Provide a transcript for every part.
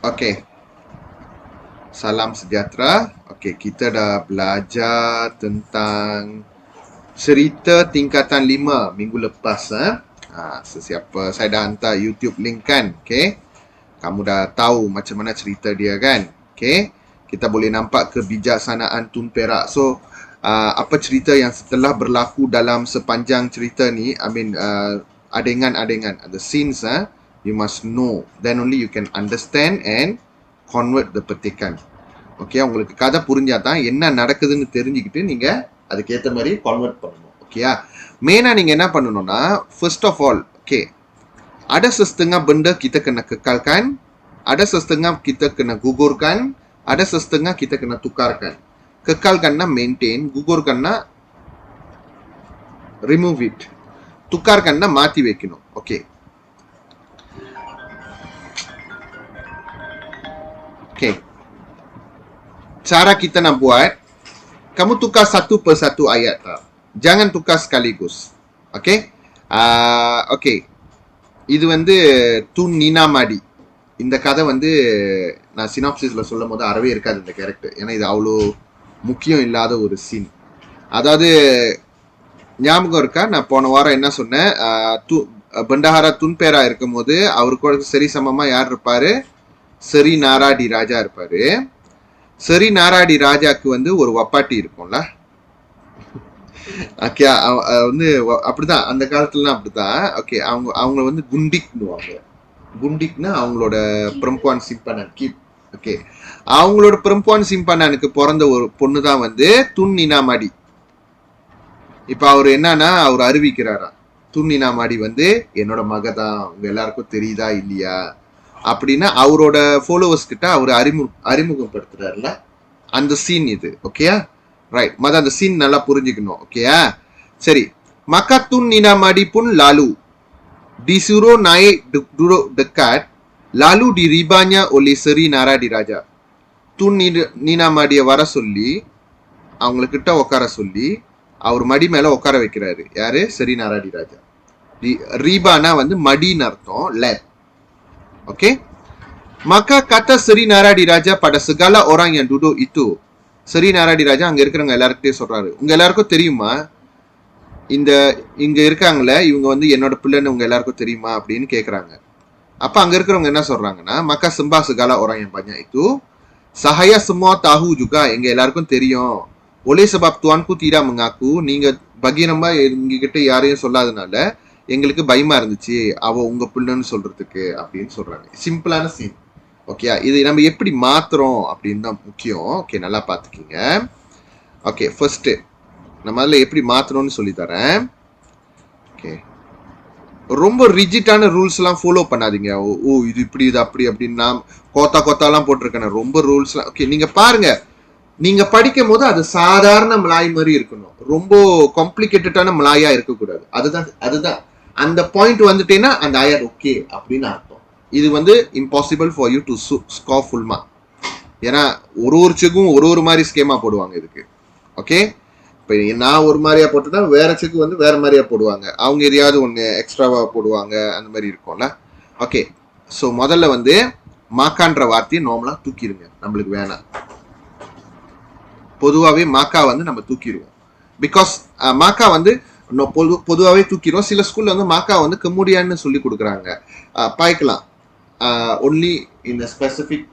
Okey, salam sejahtera. Okey, kita dah belajar tentang cerita tingkatan 5 minggu lepas. Sesiapa, saya dah hantar YouTube link kan. Okey, kamu dah tahu macam mana cerita dia kan. Okey, kita boleh nampak kebijaksanaan Tun Perak. So, apa cerita yang telah berlaku dalam sepanjang cerita ni, adegan-adegan, the scenes, you must know. Then only you can understand and convert the petikan. Okay, உங்களுக்கு கதை புரிஞ்சா தான் என்ன நடக்குதுன்னு தெரிஞ்சுக்கிட்டு நீங்க அதுக்கேற்ற மாதிரி கன்வெர்ட் பண்ணணும். ஓகேயா, மெயினா நீங்க என்ன பண்ணணும்னா, first of all, okay, ada setengah benda kita kena kekalkan, ada setengah kita kena gugurkan, ada setengah kita kena tukarkan. Kekalkanna maintain, gugurkanna remove it, tukarkanna மாத்தி வைக்கணும். Okay, okay, cara kita nak buat, kamu tukar satu persatu ayat tau. Jangan tukar sekaligus. Okay? Okay. இது வந்து Tun நீனாமாடி. இந்த கதை வந்து நான் சினாப்சிஸ்ல சொல்லும் போது அறவே இருக்காது இந்த கேரக்டர். ஏன்னா இது அவ்வளோ முக்கியம் இல்லாத ஒரு சீன். அதாவது ஞாபகம் இருக்கா, நான் போன வாரம் என்ன சொன்னேன், பண்டஹாரா துன்பேரா இருக்கும் போது அவருக்கு சரி சமமா யார் இருப்பாரு, சரி நாராடி ராஜா இருப்பாரு. சரி நாராடி ராஜாக்கு வந்து ஒரு வப்பாட்டி இருக்கும்ல. ஓகே, வந்து அப்படிதான் அந்த காலத்துலலாம் அப்படிதான். ஓகே, அவங்க வந்து குண்டிக்னுவாங்க. குண்டிக்னா அவங்களோட பிரம்பான் சிம்பனன் கீப். ஓகே, அவங்களோட பிரம்பான் சிம்பனனுக்கு பிறந்த ஒரு பொண்ணு தான் வந்து துன் நீனாமாடி. இப்ப அவர் என்னன்னா, அவர் அறிவிக்கிறாரா, துன் நீனாமாடி வந்து என்னோட மக தான், உங்க எல்லாருக்கும் தெரியுதா இல்லையா அப்படின்னா அவரோட ஃபாலோவர்ஸ் கிட்ட அவர் அறிமுகப்படுத்துறாருல, அந்த சீன் இது. ஓகேயா, ரைட். அந்த சீன் நல்லா புரிஞ்சுக்கணும். ஓகேயா, சரி. Makatun Ninamadi pun lalu disuruh naik duduk dekat, lalu diribanya oleh Seri Naradi Raja. Tun Ninamadiya வர சொல்லி அவங்கக்கிட்ட உட்கார சொல்லி அவர் மடி மேல உட்கார வைக்கிறாரு. யாரு, சரி நாராடி ராஜா. ரீபானா வந்து மடின்னு அர்த்தம், lab. Okay? Maka kata Seri Naradi Raja pada segala orang yang duduk itu. Seri Naradi Raja அங்க இருக்கிறவங்க எல்லாருக்கிட்டையும் சொல்றாரு, உங்க எல்லாருக்கும் தெரியுமா இந்த இங்க இருக்காங்களே இவங்க வந்து என்னோட பிள்ளைன்னு உங்க எல்லாருக்கும் தெரியுமா அப்படின்னு கேக்குறாங்க. அப்ப அங்க இருக்கிறவங்க என்ன சொல்றாங்கன்னா, maka sembah segala orang yang banyak itu, sahaya semua tahu juga, எங்க எல்லாருக்கும் தெரியும். oleh sebab tuanku tidak mengaku, நீங்க பகீரமா எங்ககிட்ட யாரையும் சொல்லாதனால எங்களுக்கு பயமா இருந்துச்சு அவ உங்க பிள்ளைன்னு சொல்றதுக்கு அப்படின்னு சொல்றாங்க. சிம்பிளான சீன். ஓகே, இது நம்ம எப்படி மாத்துறோம் அப்படின்னு தான் முக்கியம். ஓகே, நல்லா பார்த்துக்கிங்க. ஓகே, ஃபர்ஸ்ட் நம்ம அதில் எப்படி மாத்தணும்னு சொல்லி தரேன். ஓகே, ரொம்ப ரிஜிட்டான ரூல்ஸ் எல்லாம் ஃபாலோ பண்ணாதீங்க. ஓ இது இப்படி இது அப்படி அப்படின்னா கோத்தாலாம் போட்டிருக்கேன் ரொம்ப ரூல்ஸ்லாம். ஓகே, நீங்க பாருங்க, நீங்க படிக்கும் போது அது சாதாரண மலாய் மாதிரி இருக்கணும், ரொம்ப காம்ப்ளிகேட்டடான மலாயா இருக்கக்கூடாது. அதுதான் அந்த பாயிண்ட் வந்துட்டேன்னா அந்த ஆயர் ஓகே அப்படின்னு அர்த்தம். இது வந்து impossible for you to score full mark. ஏன்னா ஒரு செக்கும் ஒரு மாதிரி ஸ்கேமா போடுவாங்க இதுக்கு. ஓகே, இப்போ நான் ஒரு மாதிரியா போட்டுதான் வேற செக்கு வந்து வேற மாதிரியா போடுவாங்க, அவங்க எதையாவது ஒன்று எக்ஸ்ட்ராவா போடுவாங்க, அந்த மாதிரி இருக்கும்ல. ஓகே, ஸோ முதல்ல வந்து மாக்கான்ற வார்த்தையை நார்மலா தூக்கிடுங்க, நம்மளுக்கு வேணாம். பொதுவாகவே மாக்கா வந்து நம்ம தூக்கிடுவோம். பிகாஸ் மாக்கா வந்து பொதுவாகவே தூக்கிடுவோம். சில ஸ்கூல்ல வந்து மாக்கா வந்து கமுடியான்னு சொல்லி கொடுக்குறாங்க, பாய்க்கலாம். ஒன்லி இந்த ஸ்பெசிஃபிக்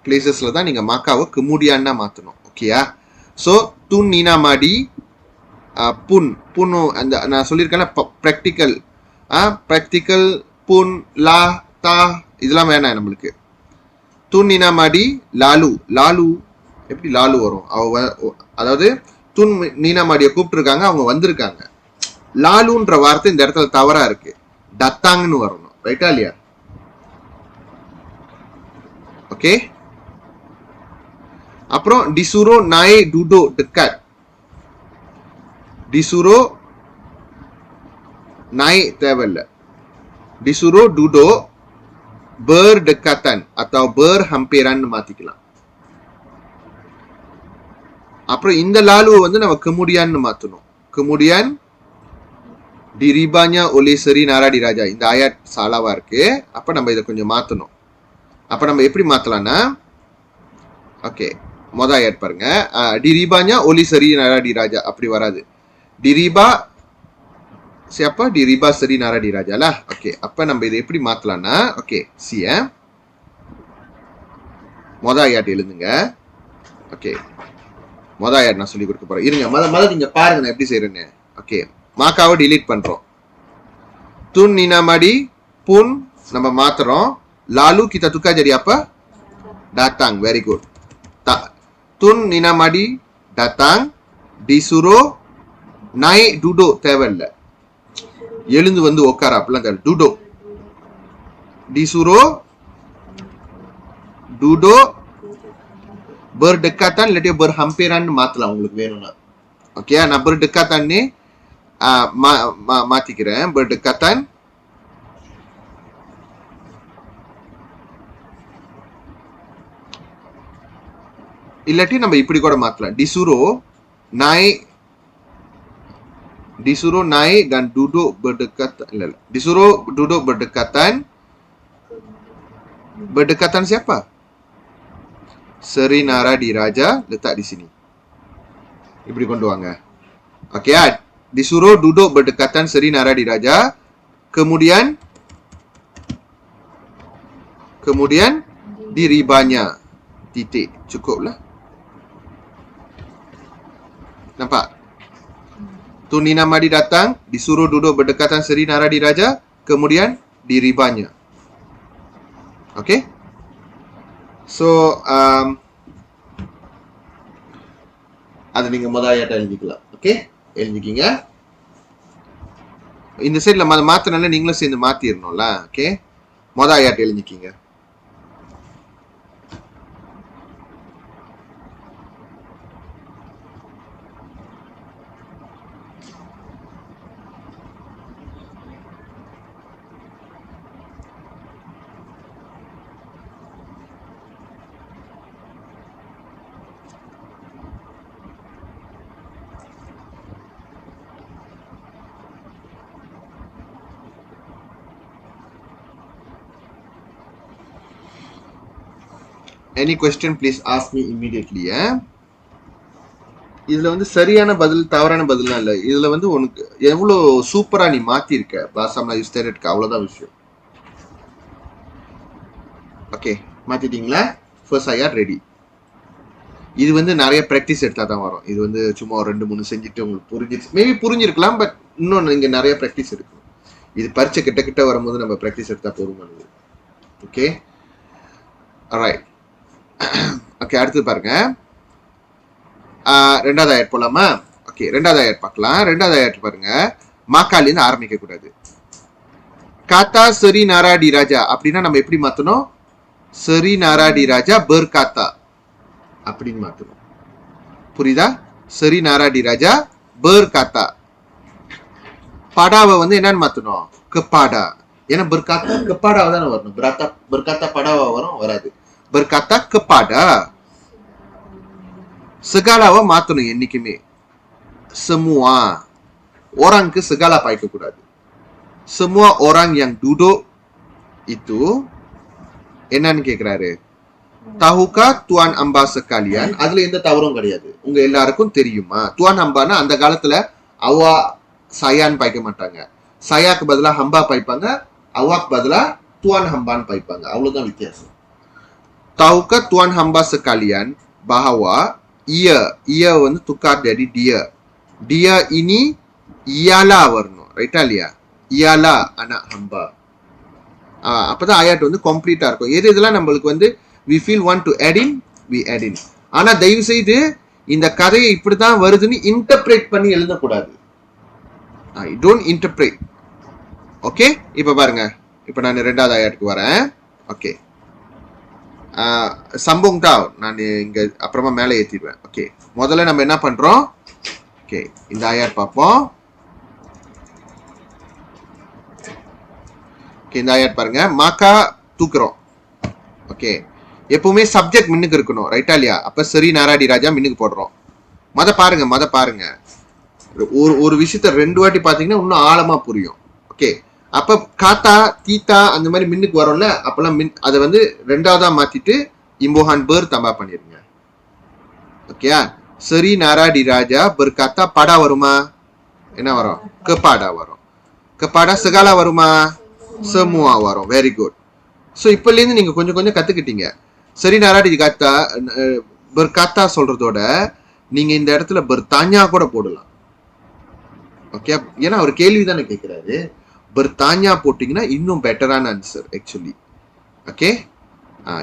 பிளேசஸ்ல தான் நீங்க மாக்காவை கமுடியான்னா மாற்றணும். ஓகேயா, ஸோ துன் நீனாமாடி புன் அந்த நான் சொல்லியிருக்கேன் ப்ராக்டிக்கல். ப்ராக்டிக்கல் புன் லா தா இதெல்லாம் வேணாம் நம்மளுக்கு. துன் நீனாமாடி லாலு எப்படி லாலு வரும், அதாவது துன் நீனாமாடியை கூப்பிட்டுருக்காங்க, அவங்க வந்திருக்காங்க. லாலுன்ற வார்த்தை இந்த இடத்துல தவறா இருக்கு, டத்தாங்னு வரணும். ரைட்டா இல்லையா? ஓகே, அப்புறம் டிசுரோ நாய் டுடோ டெக்கட். டிசுரோ நாய் தேவையில்லை, டிசுரோ டுடோ பேர் டெக்கத்தன் atau berhampiran மாத்திக்கலாம். அப்புறம் இந்த லாலுவை வந்து நம்ம கமுடியான்னு மாத்தணும். கமுடியான் டிரிபாnya oleh Seri Naradi Raja. இந்த ஆயாட் சாலாவா இருக்கு, அப்ப நம்ம இதை கொஞ்சம் மாத்தணும். அப்ப நம்ம எப்படி மாத்தலாம்னா ஓகே மொத ஆயட் பாருங்க டிரிபாnya oli Seri Nara Diraja அப்படி வராது டிரிபா siapa diriba Seri Nara Diraja lah okay அப்ப நம்ம இதை எப்படி மாத்தலாம்னா ஓகே சி மொத ஆயட் எழுதுங்க ஓகே மொத ஆயட் நான் சொல்லி கொடுக்க போறேன் இருங்க மொத நீங்க பாருங்க நான் எப்படி செய்யறேன்னு ஓகே மாக்காவை delete பண்றோம் tun ninamadi pun நம்ம மாத்துறோம் lalu kita tukar jadi apa datang very good tun ninamadi datang disuruh naik duduk தேவையில்ல எழுந்து வந்து உட்கார அப்படிலாம் தேவை duduk disuruh duduk berdekatan இல்லாட்டி berhampiran மாத்தலாம் உங்களுக்கு வேணும்னா ஓகே நான் berdekatan ni மாத்திக்கிறேன் berdekatan இல்லாட்டி நம்ம இப்படி கூட மாத்தலாம் disuruh naik dan duduk berdekatan disuruh duduk berdekatan siapa Seri Nara Diraja letak di sini இப்படி கொண்டு வாங்க okay disuruh duduk berdekatan Seri Nara Diraja kemudian diribanya titik cukuplah nampak Tun Ninamadi datang disuruh duduk berdekatan Seri Nara Diraja kemudian diribanya okay so அது நீங்க முதல்ல எழுதிக்கலாம் okay எழுதிக்கிங்க இந்த சைடுல மாத்தனால நீங்களும் சேர்ந்து மாத்திரணும்ல ஓகே முதல்ல எழுதிக்கிங்க Any question please ask me immediately இதுல வந்து சரியான பதில் தவறான பதில்லாம் இல்ல இதுல வந்து உனக்கு எவ்வளவு சூப்பரா நீ மாத்தி இருக்க பாசம்ல யூஸ்டேட் அவ்வளவுதான் விஷயம் ஓகே மாத்திட்டீங்களா ஃபர்ஸ்ட் ஐஆர் ரெடி இது வந்து நிறைய பிராக்டிஸ் எடுத்தா தான் வரும் இது வந்து சும்மா ஒரு 2-3 செஞ்சுட்டு உங்களுக்கு புரிஞ்சிருச்சு மேபி புரிஞ்சிருக்கலாம் பட் இன்னொன்னு இங்க நிறைய பிராக்டிஸ் எடுக்கணும் இது பரீட்சை கிட்ட வரும்போது நம்ம பிராக்டிஸ் எடுத்தா போதுமானது ஓகே ஆல்ரைட் ஓகே அடுத்து பாருங்க ரெண்டாவது ஆயட் போலாமா ஓகே ரெண்டாவது ஆயட் பார்க்கலாம் ரெண்டாவது ஆயட் பாருங்க மாக்காலிருந்து ஆரம்பிக்க கூடாது காத்தா Seri Nara Diraja அப்படின்னா நம்ம எப்படி மாத்தணும் Seri Nara Diraja berkata அப்படின்னு மாத்தணும் புரியுதா Seri Nara Diraja berkata படாவை வந்து என்னன்னு மாத்தணும் kepada ஏன்னா berkata kepada தானே வரணும் berkata படாவா வரும் வராது berkata kepada segalawa மாத்தணும் என்னைக்குமே semua orangku segala பாய்க்க கூடாது semua orang yang duduk itu என்னன்னு கேக்குறாரு tahukah tuan amba sekalian அதுல எந்த தவறும் கிடையாது உங்க எல்லாருக்கும் தெரியுமா tuan ambana அந்த காலத்துல அவா sayan பாய்க்க மாட்டாங்க sayaக்கு பதிலா hamba பாய்ப்பாங்க அவாக்கு பதிலா tuan hamban பாய்ப்பாங்க அவ்வளவுதான் வித்தியாசம் tahukah tuan hamba sekalian bahwa ia வந்து tukar jadi dia ini ialah வரணும் ரைட்டா இல்லையா ialah anak hamba அப்பதான் ஆயட் வந்து கம்ப்ளீட்டா இருக்கும் எது இதெல்லாம் நம்மளுக்கு வந்து we feel want to add in we add in ஆனா தயவு செய்து இந்த கதையை இப்படிதான் வருதுன்னு இன்டர்பிரேட் பண்ணி எழுதக்கூடாது don't interpret ஓகே இப்ப பாருங்க இப்ப நான் ரெண்டாவது ஆயட்டுக்கு வரேன் ஓகே சம்பவம் தான் நான் இங்க அப்புறமா மேலே ஏத்திடுவேன் ஓகே முதல்ல நம்ம என்ன பண்றோம் ஓகே இந்த ஆயட் பார்ப்போம் ஓகே இந்த ஆயட் பாருங்க மாக்கா தூக்குறோம் ஓகே எப்பவுமே சப்ஜெக்ட் மின்னுக்கு இருக்கணும் ரைட்டா இல்லையா அப்ப Seri Nara Diraja மின்னுக்கு போடுறோம் மத பாருங்க ஒரு விஷயத்த 2 வாட்டி பாத்தீங்கன்னா இன்னும் ஆழமா புரியும் ஓகே அப்ப காத்தா தீத்தா அந்த மாதிரி மின்னுக்கு வரும்ல, அப்பெல்லாம் மின் அதை வந்து ரெண்டாவதா மாத்திட்டு imbuhan ber tambah பண்ணிருங்க. Okay. Seri Nara di Raja berkata pada வருமா? என்ன வரும்? kepada வரும். kepada segala வருமா? semua வரும். Very good. ஸோ இப்போலேருந்து நீங்கள் கொஞ்சம் கொஞ்சம் கற்றுக்கிட்டீங்க. சரி நாராடி காத்தா berkata சொல்றதோட நீங்கள் இந்த இடத்துல bertanya கூட போடலாம். ஓகே, ஏன்னா அவர் கேள்வி தானே கேட்குறாரு. bertanya போட்டிங்கன்னா இன்னும் பெட்டரான ஆன்சர் ஆக்சுவலி. ஓகே,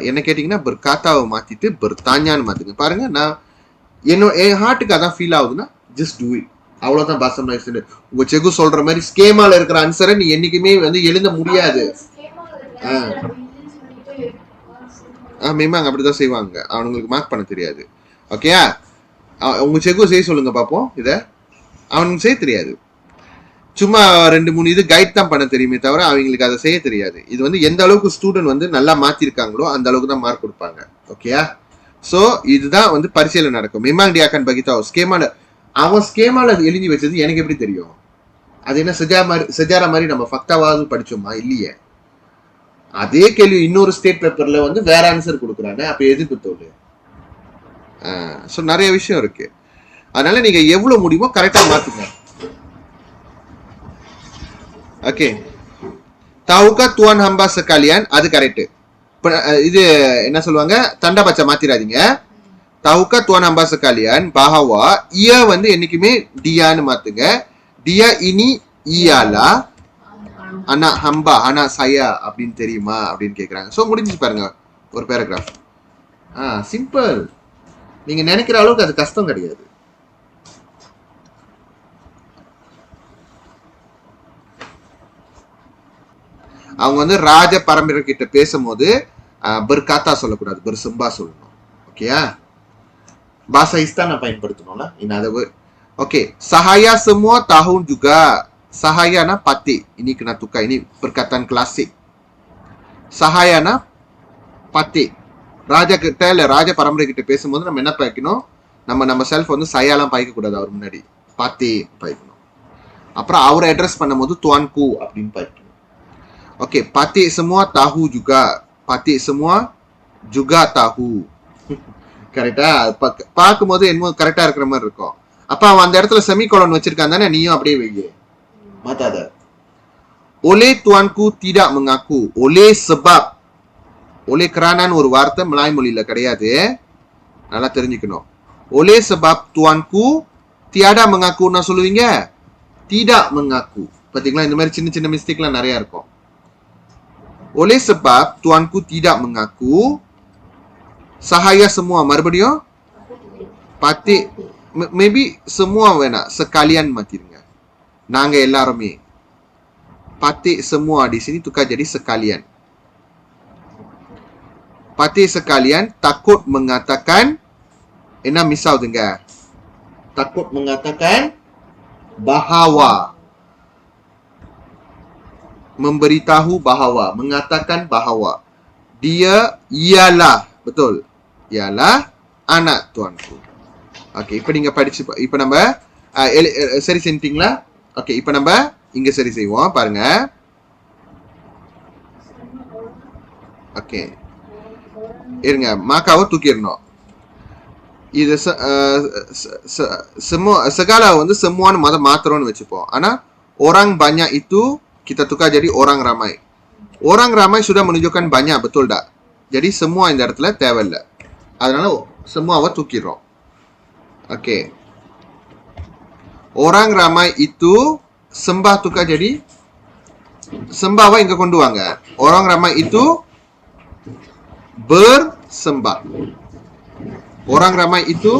என்ன கேட்டிங்கன்னா berkataவை மாற்றிட்டு bertanyaன்னு மாற்றுங்க. பாருங்க, நான் என் ஹார்ட்டுக்கு அதான் ஃபீல் ஆகுதுன்னா ஜஸ்ட் டூ இட், அவ்வளோதான். பாசம் உங்க செகு சொல்ற மாதிரி ஸ்கேமால இருக்கிற ஆன்சரை நீ என்னைக்குமே வந்து எழுத முடியாது. மேம் அப்படிதான் செய்வாங்க, அவனுங்களுக்கு மார்க் பண்ண தெரியாது. ஓகேயா, உங்க செகு செய்ய சொல்லுங்க பார்ப்போம். இதை அவனுக்கு செய்ய தெரியாது, சும்மா 2-3 இது கைட் தான் பண்ண தெரியுமே தவிர அவங்களுக்கு அதை செய்ய தெரியாது. இது வந்து எந்த அளவுக்கு ஸ்டூடெண்ட் வந்து நல்லா மாத்திருக்காங்களோ அந்த அளவுக்கு தான் மார்க் கொடுப்பாங்க. ஓகேயா, ஸோ இதுதான் வந்து பரிசீலனை நடக்கும். மெமாங் டியாக்கன் பகிதா ஸ்கேமால அவன் ஸ்கேமால எழுதி வச்சது எனக்கு எப்படி தெரியும்? அது என்ன செஜாரா மாதிரி நம்ம ஃபக்தாவாவது படிச்சோமா? இல்லையே. அதே கேள்வி இன்னொரு ஸ்டேட் பேப்பர்ல வந்து வேற ஆன்சர் கொடுக்குறாங்க, அப்ப எதுக்கு தோடு? ஸோ நிறைய விஷயம் இருக்கு. அதனால நீங்க எவ்வளவு முடியுமோ கரெக்டா மாத்துங்க. ஓகே, தாவுக்கா துவான் ஹம்பா sekalian, அது கரெக்ட். இது என்ன சொல்லுவாங்க, தண்டா பச்சை மாத்திராதீங்க. தாவுக்கா துவான் ஹம்பா sekalian bahwa ia வந்து என்னைக்குமே டியான்னு மாத்துங்க. dia ini ialah anak hamba, anak saya அப்படின்னு தெரியுமா அப்படின்னு கேக்குறாங்க. ஸோ முடிஞ்சு பாருங்க ஒரு பேராகிராஃப். சிம்பிள். நீங்க நினைக்கிற அளவுக்கு அது கஷ்டம் கிடையாது. அவங்க வந்து ராஜ பரம்பரை கிட்ட பேசும்போது berkata சொல்லக்கூடாது, bersembah சொல்லணும். ஓகேயா, bahasa istana பயன்படுத்தணும்ல in other word. Okay, sahaya semua tahun juga. Sahayana pati, ini kena tukar, ini perkataan klasik. Sahayana pati. ராஜா கிட்ட இல்ல ராஜ பரம்பரை கிட்ட பேசும்போது நம்ம என்ன பாய்க்கணும், நம்ம செல்ஃப் வந்து சையாலாம் பாய்க்க கூடாது, அவர் முன்னாடி பாத்தி பாய்க்கணும். அப்புறம் அவரை அட்ரஸ் பண்ணும்போது துவான்கு அப்படின்னு பாய்க்கணும். Okay, pati semua tahu juga. pati semua juga tahu. கரெக்டா? பார்க்கும்போது என்னமோ கரெக்டா இருக்கிற மாதிரி இருக்கும். அப்ப அவன் அந்த இடத்துல செமிகோலன் வச்சிருக்கான் தானே, நீயும் அப்படியே வைங்க, மாத்தாத. oleh tuanku tidak mengaku. oleh sebab. oleh keranaன்னு ஒரு வார்த்தை மலாய் மொழியில கிடையாது, நல்லா தெரிஞ்சுக்கணும். oleh sebab tuanku tiada mengaku நான் சொல்லுவீங்க, tidak mengaku. பாத்தீங்களா, இந்த மாதிரி சின்ன சின்ன மிஸ்டேக்லாம் நிறைய இருக்கும். oleh sebab tuanku tidak mengaku. Sahaya semua, மறுபடியும் pati, maybe semua வேணாம், sekalian மாத்திருங்க. நாங்க எல்லாருமே. pati semua di sini tukar jadi sekalian. pati sekalian takut mengatakan, என்ன மிஸ் ஆகுதுங்க, takut mengatakan bahwa, memberitahu bahwa, mengatakan bahwa dia ialah, betul, ialah anak tuanku. Okay, இப்போ நீங்க படிச்சு, இப்போ நம்ம சரி செஞ்சிட்டீங்களா? ஓகே, இப்போ நம்ம இங்க சரி செய்வோம் பாருங்க. ஓகே, இருங்க, மாக்காவை தூக்கிடணும். இது segala வந்து semuaன்னு மாத்திரம்னு வச்சுப்போம். ஆனா orang banyak itu kita tukar jadi orang ramai. orang ramai sudah menunjukkan banyak, betul tak? jadi semua இந்த இடத்துல தேவையில்லை, அதனால semuaவை தூக்கிடுறோம். Okay, orang ramai itu sembah tukar jadi sembahவை இங்க கொண்டு வாங்க. orang ramai itu bersembah. orang ramai itu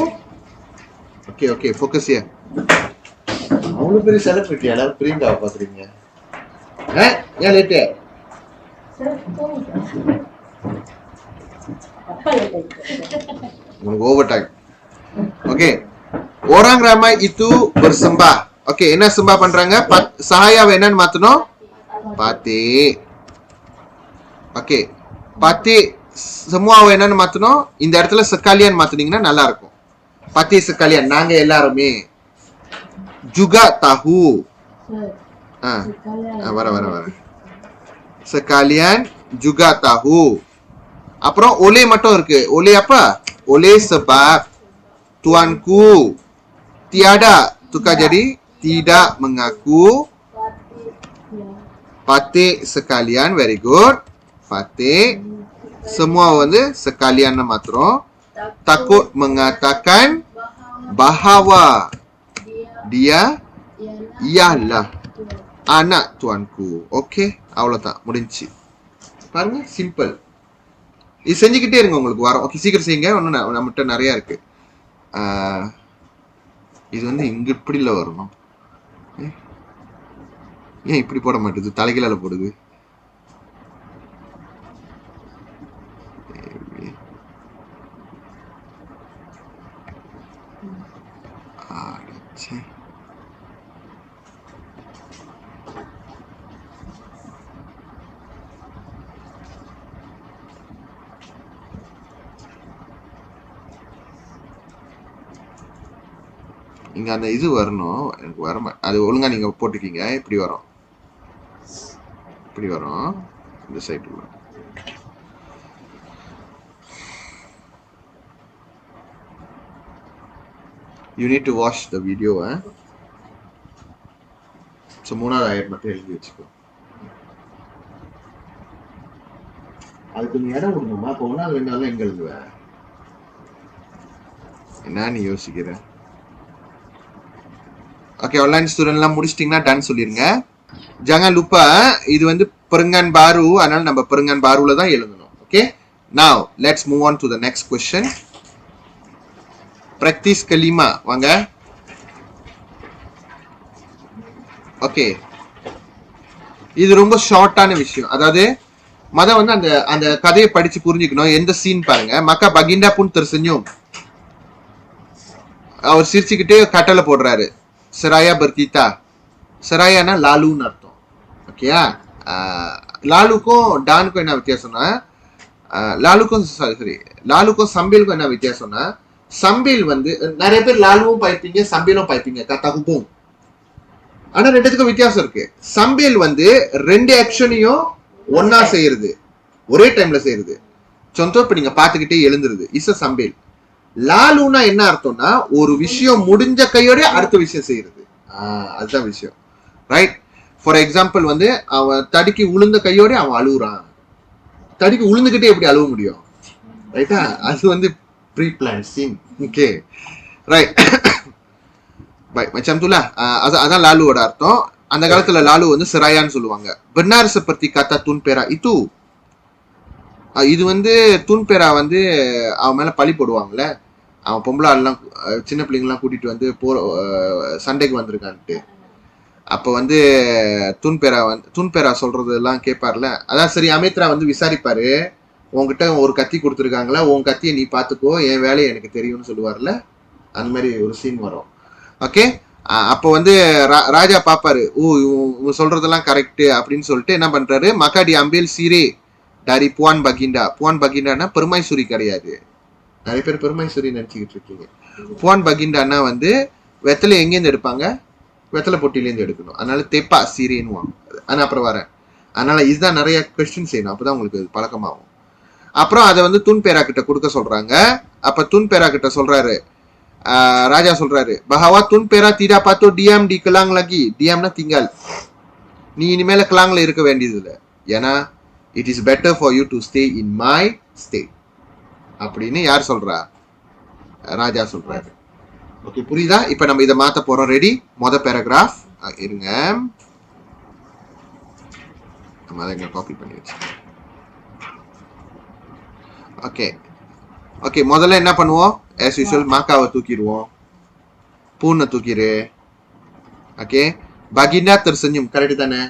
okay focus யா. அவ்வளவு பெரிய செலிபிரிட்டி எல்லாரும் பிரியங்காவை பாக்குறீங்க, ஏன் லேட்டு? உங்களுக்கு over time. Okay, orang ramai itu bersembah. Okay, என்ன sembah பண்றாங்க? சஹாயாவை என்னன்னு மாத்தணும்? pati. ஓகே, pati semuaவை என்னன்னு மாத்தணும்? இந்த இடத்துல sekalian மாத்துனீங்கன்னா நல்லா இருக்கும். pati sekalian, நாங்க எல்லாருமே. juga tahu. வர sekalian juga tahu. அப்புறம் ஒலே மட்டும் இருக்கு. ஒலே apa? Oleh sebab tuanku tiada tukar jadi tidak mengaku. Patik sekalian, very good. Patik semua வந்து sekalian matro. Takut mengatakan bahawa dia ialah anak tuanku. Okay, அவ்வளவுதான் முடிஞ்சு. பாருங்க, சிம்பிள். இது செஞ்சுக்கிட்டே இருங்க, உங்களுக்கு வரும். ஓகே, சீக்கிரம் செய்யுங்க. ஒன்றும் நம்மகிட்ட நிறைய இருக்கு. இது வந்து இங்க இப்படில வரணும். ஏன் இப்படி போட மாட்டேது? தலைகளால போடுது. இங்க அந்த இது வரணும். எனக்கு வர அது ஒழுங்கா நீங்க போட்டுக்கீங்க. இப்படி வரும், இப்படி வரும். இந்த சைடு வரும். You need to watch the video. So மூணாவது ஆயர் மட்டும் எழுதி வச்சுக்கோ. அதுக்கு நீ இடம் கொடுக்கணுமா? அப்போ ஒன்றாவது ரெண்டாவது எங்க எழுதுவ? என்ன நீ யோசிக்கிற? ஓகே, ஆன்லைன் ஸ்டூடெண்ட்லாம் முடிச்சிட்டிங்கன்னா டன் சொல்லிருங்க. jangan lupa இது வந்து பெருங்கான் பாரு, அதனால நம்ம பெருங்கான் பாருல தான் எழுதணும். Okay, now let's move on to the next question. practice kelima, வாங்க. ஓகே, இது ரொம்ப ஷார்ட்டான விஷயம். அதாவது வந்து அந்த அந்த கதையை படிச்சு புரிஞ்சுக்கணும். எந்த சீன் பாருங்க. மக்கா பகிண்டா புன் tersenyum, அவர் சிரிச்சுக்கிட்டே கட்டளை போடுறாரு. Seraya bertita. Serayana லாலுன்னு அர்த்தம். ஓகேயா? லாலுக்கும் டானுக்கும் என்ன வித்தியாசம்னா, லாலுக்கும் சம்பிலுக்கும் என்ன வித்தியாசம்னா, சம்பில் வந்து நிறைய பேர் லாலுவும் பாய்ப்பீங்க, சம்பிலும் பாய்ப்பீங்க, கத்தாகுப்பும். ஆனா ரெண்டுத்துக்கும் வித்தியாசம் இருக்கு. சம்பில் வந்து ரெண்டு ஆக்ஷனையும் ஒன்னா செய்யறது, ஒரே டைம்ல செய்யறது. சொந்தம் இப்ப நீங்க பாத்துக்கிட்டே எழுந்துருது. Is a சம்பில். லாலுனா என்ன அர்த்தம்னா, ஒரு விஷயம் முடிஞ்ச கையோட அடுத்த விஷயம் செய்யறது. அதுதான் விஷயம், ரைட்? ஃபார் எக்ஸாம்பிள் வந்து அவன் தடுக்கி உளுந்த கையோட அவன் அழுகுறான். தடுக்கி உளுந்துகிட்டே எப்படி அழுவ முடியும்? ரைட்டா? அது வந்து pre plan scene. Okay, right. macam itulah. அதான் லாலுவோட அர்த்தம். அந்த காலத்துல லாலு வந்து சிராயான்னு சொல்லுவாங்க. benar seperti kata Tun Perak itu. இது வந்து தூன் பேரா வந்து அவன் மேல பழி போடுவாங்கல்ல, அவன் பொம்பளை ஆள்லாம் சின்ன பிள்ளைங்கலாம் கூட்டிட்டு வந்து சண்டைக்கு வந்திருக்கான்ட்டு. அப்ப வந்து தூன் பேரா சொல்றதெல்லாம் கேட்பார்ல. அதான் சரி, அமித்ரா வந்து விசாரிப்பாரு, உன்கிட்ட ஒரு கத்தி கொடுத்துருக்காங்களா, உன் கத்தியை நீ பாத்துக்கோ, என் வேலையை எனக்கு தெரியும்னு சொல்லுவார்ல. அந்த மாதிரி ஒரு சீன் வரும். ஓகே, அப்ப வந்து ராஜா பாப்பாரு, இவன் சொல்றதெல்லாம் கரெக்ட் அப்படின்னு சொல்லிட்டு என்ன பண்றாரு, மக்காடி அம்பேல் சீரே dari Puan Baginda. Puan Baginda பெருமைசூரி கிடையாது. நிறைய பேர் பெருமைசூரி நினைச்சுக்கிட்டு இருக்கீங்க. புவான் பகிண்டானா வந்து வெத்தலை எங்கேருந்து எடுப்பாங்க? வெத்தலை பொட்டிலேருந்து எடுக்கணும். அதனால தெப்பா சீரேன்னு. ஆனா அப்புறம் வரேன். அதனால இதுதான் நிறைய கொஸ்டின் செய்யணும், அப்பதான் உங்களுக்கு பழக்கமாகும். அப்புறம் அதை வந்து துன் பேரா கிட்ட கொடுக்க சொல்றாங்க. அப்ப துன் பேரா கிட்ட சொல்றாரு, ராஜா சொல்றாரு, பஹாவா துன் பேரா தீடா பாத்தோ டிஎம் டி கிளாங் லகி. டிஎம்னா திங்கள். நீ இனிமேல கிளாங்ல இருக்க வேண்டியது இல்லை, ஏன்னா it is better for you to stay in my state அப்படின்னு யார் சொல்றா? ராஜா சொல்றாரு. ஓகே, புரியுதா? இப்ப நம்ம இதை மாத்த போறோம். ரெடி? மொத பேராகிராஃப் இருங்க, நம்ம அதை இங்க காப்பி பண்ணி வச்சு. ஓகே ஓகே, முதல்ல என்ன பண்ணுவோம்? as usual மாக்காவை தூக்கிடுவோம், பூனை தூக்கிடு. ஓகே, பகிண்டா tersenyum கரெக்ட் தானே?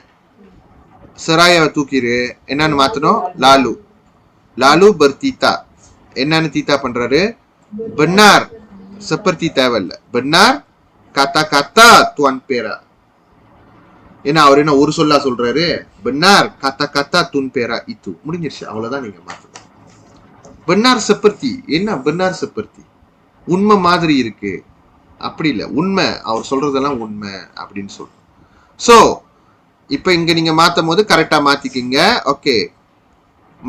சராயாவை தூக்கிடு. என்னன்னு மாத்தணும்? லாலு. லாலு bertita. என்னன்னு தீத்தா பண்றாரு? benar seperti தேவையில்ல, benar kata-kata Tuan Perak. ஏன்னா அவர் என்ன ஒரு சொல்லா சொல்றாரு? benar kata-kata Tun Perak itu. முடிஞ்சிருச்சு, அவ்வளவுதான். நீங்க மாத்தணும். benar seperti என்ன? benar seperti உண்மை மாதிரி இருக்கு, அப்படி இல்ல, உண்மை, அவர் சொல்றதெல்லாம் உண்மை அப்படின்னு சொல்றோம். சோ இப்போ இங்க நீங்க மாத்தும் போது கரெக்டா மாத்திக்கிங்க. Okay,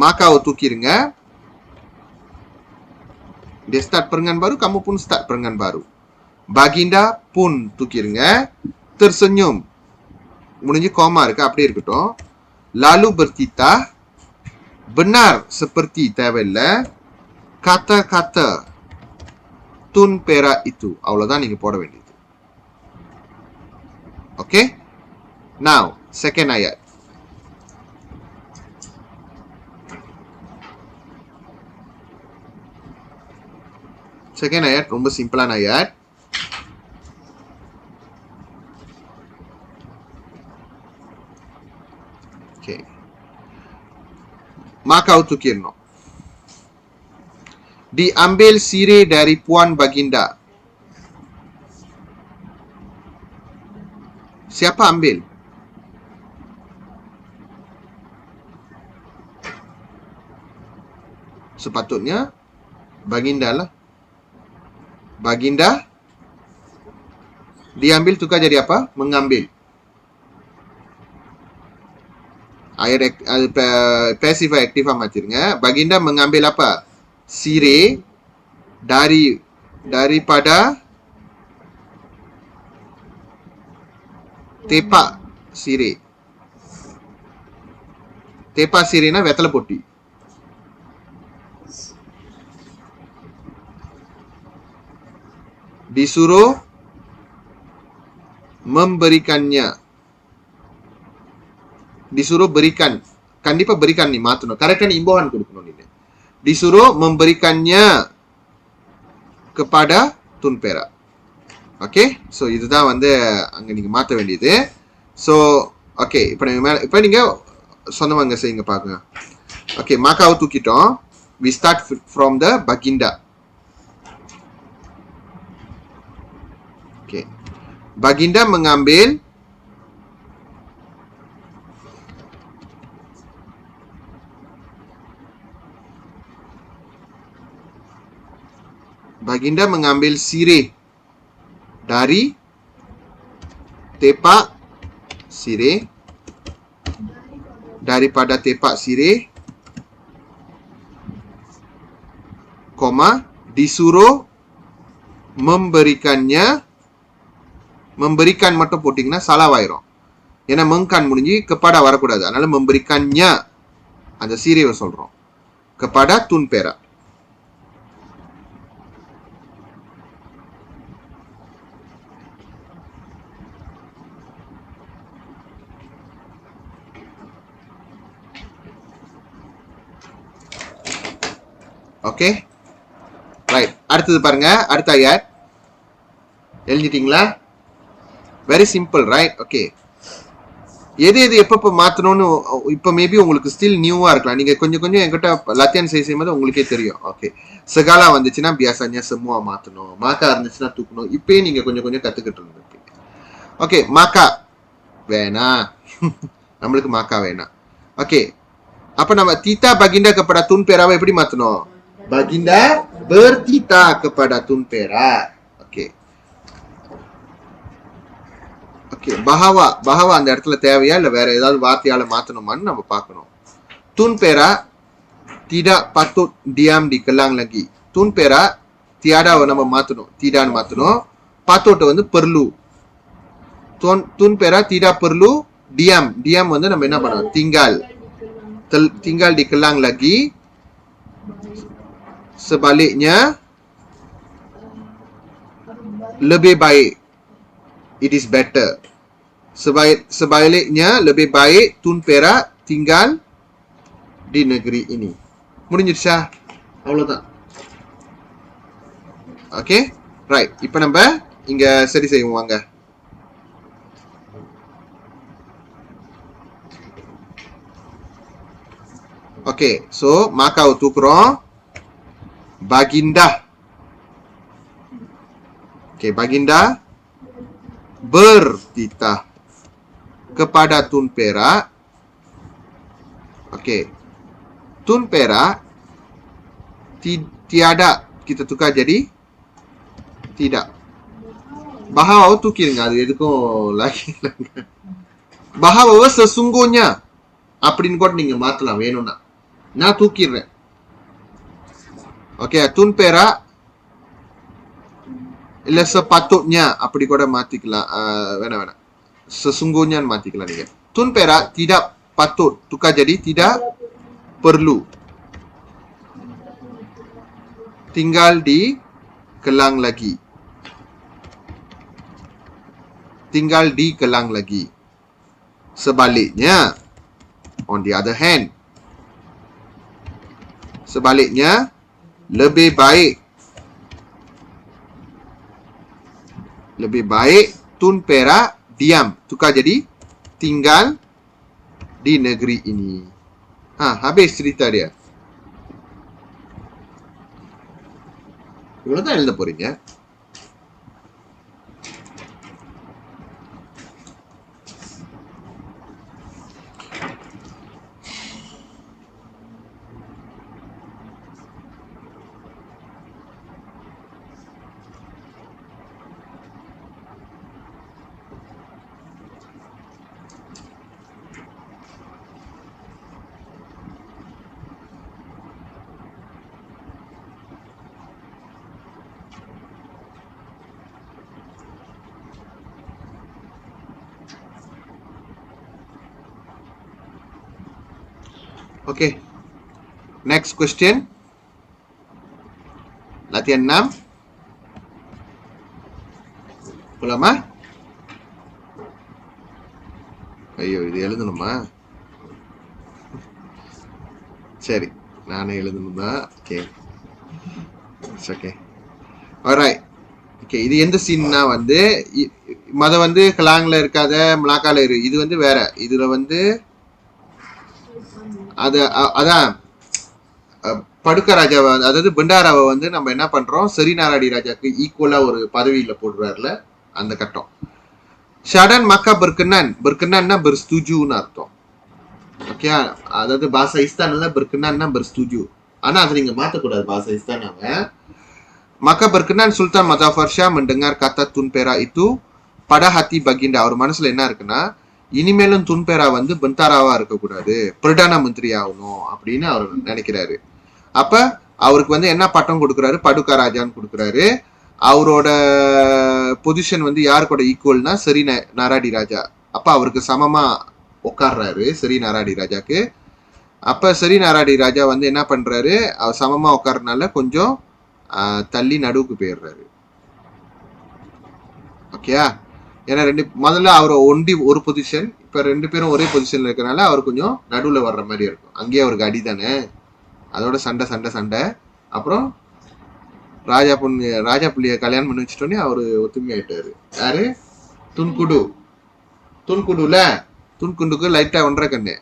மாக்காவை தூக்கிடுங்க. Dia start perengan baru, kamu pun start perengan baru. Baginda pun தூக்கிடுங்க. tersenyum முடிஞ்சு கோமா இருக்கு, அப்படியே இருக்கட்டும். lalu bertitah, benar seperti தேவையில்லை. kata-kata tun perak itu, அவ்வளவுதான் நீங்க போட வேண்டியது. Okay, now second ayat. Second ayat ரொம்ப சிம்பிளான ayat. Okay, Makau tukirno. Diambil sirih dari Puan Baginda. Siapa ambil? Sepatutnya Baginda lah. Baginda diambil tukar jadi apa? Mengambil. Ayat passive aktif மாத்திருங்க. Baginda mengambil apa? Sirih daripada tepak sirih. Tepak sirihனா வெத்தலை பொட்டி. Disuruh memberikannya. Disuruh berikan. கண்டிப்பா berikan nih மாத்தணும். கரெக்டான இம்போஹான் கொடுக்கணும் நீங்க. Disuruh memberikannya kepada Tun Perak. Okay, so இதுதான் வந்து அங்க நீங்க மாத்த வேண்டியது. ஸோ ஓகே, இப்போ நீங்க சொந்தமா அங்க செய்யுங்க பாருங்க. Okay, மாக்காவை தூக்கிட்டோம். we start from the Baginda. Okay. Baginda mengambil sirih dari tepak sirih, daripada tepak sirih, koma, disuruh memberikannya. memberikan மட்டும் போட்டிங்கன்னா சலாவாயிரும். ஏன்னா மெங்கான் முடிஞ்சு kepada வரக்கூடாது. அதனால memberikannya அந்த சீரியவை சொல்றோம். kepada Tun Perak. Okay, right. அடுத்தது பாருங்க, அடுத்த ayat. எழுதிட்டீங்களா? Very simple, right? ஓகே, எது எப்பப்போ மாற்றணும்னு இப்போ மேபி உங்களுக்கு ஸ்டில் நியூவாக இருக்கலாம். நீங்கள் கொஞ்சம் கொஞ்சம் என்கிட்ட லத்தியன் செய்யும்போது உங்களுக்கே தெரியும். ஓகே, செகாலா வந்துச்சுன்னா பியாசானியா செம்முவா மாற்றணும், மாக்கா இருந்துச்சுன்னா தூக்கணும். இப்பயே நீங்கள் கொஞ்சம் கொஞ்சம் கற்றுக்கிட்டு இருந்திருப்பீங்க. ஓகே, மாக்கா வேணாம், நம்மளுக்கு மாக்கா வேணாம். ஓகே, அப்போ நம்ம தீதா Baginda kepada Tun Perak எப்படி மாற்றணும்? Baginda bertitah kepada Tun Perak. Okay okay, பஹாவா அந்த இடத்துல தேவையா இல்லை வேற ஏதாவது வார்த்தையால மாத்தணுமான்னு நம்ம பார்க்கணும். Tun Perak tidak patut diam di kelang lagi. Tun Perak tiadaவை நம்ம மாத்தணும், tidaன்னு மாத்தணும். patut வந்து perlu. Tun Perak tidak perlu diam வந்து நம்ம என்ன பண்ணணும்? tinggal di kelang lagi. Sebaliknya lebih baik, it is better. Sebaliknya lebih baik Tun Perak tinggal di negeri ini. முடிஞ்சிருச்சா? அவ்வளவுதான். Okay, right. இப்போ நம்ம இங்க சரி செய்வோம் வாங்க. ஓகே, சோ மாக்காவை தூக்குறோம். Baginda. Oke, Baginda bertitah kepada Tun Perak. Oke, Tun Perak tiada, kita tukar jadi tidak. Bahawa tukirங்க, அது எதுக்கும் லாகி. Bahawa sesungguhnya அப்படின்னு கூட நீங்க மாத்தலாம் வேணும்னா. நான் தூக்கிடுறேன். ஓகே, tun perak இல்ல sepatutnya அப்படி கூட மாத்திக்கலாம். வேணாம். Sesungguhnya மாத்திக்கலாம் நீங்க. Tun perak tidak patut tukar jadi tidak perlu. Tinggal di Kelang lagi. Tinggal di Kelang lagi. Sebaliknya, on the other hand, sebaliknya lebih baik tun perak diam tukar jadi tinggal di negeri ini. Habis cerita dia. இவ்வளவுதான் எழுத போறீங்க. Okay. Next question. Latihan 6. போலாமா? ஐயோ, இது எழுதணுமா? சரி, நானே எழுதணுமா? Okay. Okay. Alright. Okay, இது எந்த சீன்னா வந்து மத வந்து கலாங்ல இருக்காத மலாக்கால இரு. இது வந்து வேற. இதுல வந்து அதான் படுக்க ராஜாவை, அதாவது பண்டாராவை வந்து நம்ம என்ன பண்றோம், செரிநாராடி ராஜாக்கு ஈக்குவலா ஒரு பதவியில போடுறாருல, அந்த கட்டம். ஷாடான் மக்கா பெர்கனான்னா பெர்ஸ்துஜுன்னு அர்த்தம். ஓகே, அதாவது பாசா இஸ்தான்ல பெர்கனான்னா பெர்ஸ்துஜு. ஆனா அதை நீங்க மாத்தக்கூடாது. பாசா இஸ்தானாவை maka berkenan Sultan Muzaffar Shah mendengar kata Tun Perak itu pada hati baginda. அவர் மனசுல என்ன இருக்குன்னா, இனிமேலும் துன்பேரா வந்து பந்தாராவா இருக்கக்கூடாது, பிரதான மந்திரி ஆகணும் அப்படின்னு அவர் நினைக்கிறாரு. அப்ப அவருக்கு வந்து என்ன பட்டம் கொடுக்குறாரு, படுக்கா ராஜான்னு கொடுக்குறாரு. அவரோட பொசிஷன் வந்து யாருக்கோட ஈக்குவல்னா சரி நாராடி ராஜா. அப்ப அவருக்கு சமமா உட்கார்றாரு சரி நாராடி ராஜாக்கு. அப்ப சரி நாராடி ராஜா வந்து என்ன பண்றாரு, அவர் சமமா உட்கார்றதுனால கொஞ்சம் தள்ளி நடுவுக்கு போயிடுறாரு. ஓகேயா? ஏன்னா முதல்ல அவர் ஒண்டி ஒரு பொசிஷன், இப்ப 2 பேரும் ஒரே பொசிஷன்ல இருக்கனால அவர் கொஞ்சம் நடுவுல வர்ற மாதிரி இருக்கும். அங்கேயே அவருக்கு அடி தானே, அதோட சண்டை. அப்புறம் ராஜா புள்ளிய கல்யாணம் பண்ணி வச்சுட்டோன்னே அவரு ஒத்துமை ஆயிட்டாரு. யாரு? துன்குண்டுக்கு லைட்டா 1.5 கண்ணு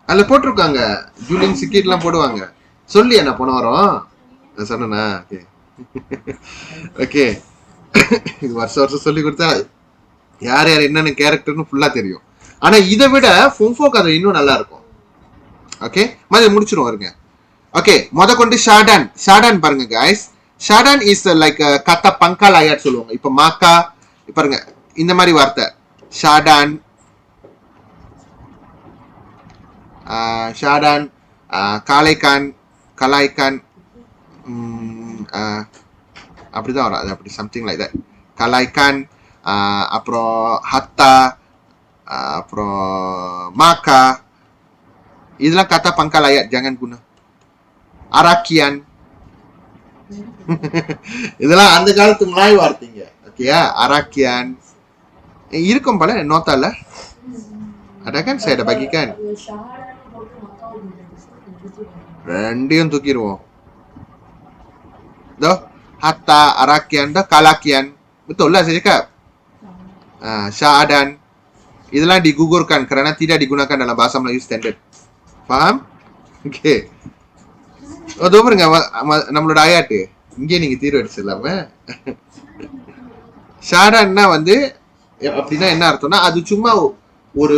அதுல போட்டிருக்காங்க. ஜூலியன் சிக்கெட் எல்லாம் போடுவாங்க. சொல்லி என்ன போன வாரம் சொன்னா? ஓகே, இது வருஷம் சொல்லி கொடுத்தா யார் என்னென்ன கேரக்டர்னு ஃபுல்லா தெரியும். ஆனா இதை விட ஃபோம்ஃபோ கதை இன்னும் நல்லா இருக்கும். ஓகே, மாதிரி முடிச்சிரும் வருங்க. ஓகே, கொண்டு ஷாடான் பாருங்க கைஸ். ஷாடான் இஸ் லைக் கத்த பங்கால் ஆயாட் சொல்லுவாங்க. இப்ப மாக்கா பாருங்க, இந்த மாதிரி வார்த்தை ஷாடான், கலாய்கான் அப்படிதான் வரும். அது அப்படி சம்திங் லைக் தட். கலாய்கான், அப்புறம் ஹத்தா, அப்புறம் மாக்கா, இதெல்லாம் kata pangkal ayat, jangan guna. Arakian. இதெல்லாம் அந்த காலத்து மலாய் வார்த்தைங்க. ஓகேயா? Arakian இருக்கும் போல நோட்டால. Ada kan, saya ada bagikan. ரெண்டையும் தூக்கிடுவோம். Hatta, Arakian, Kalakian. Betul lah saya cakap. Syahadan. இதெல்லாம் digugurkan karena tidak digunakan dalam bahasa Melayu standard. Faham? Okay. அதோ பாருங்க நம்மளோட ஆயாட்டு. இங்கே நீங்க தீர்வு அடிச்சிடலாம. ஷாடான்னா வந்து அப்படின்னா என்ன அர்த்தம்னா, அது சும்மா ஒரு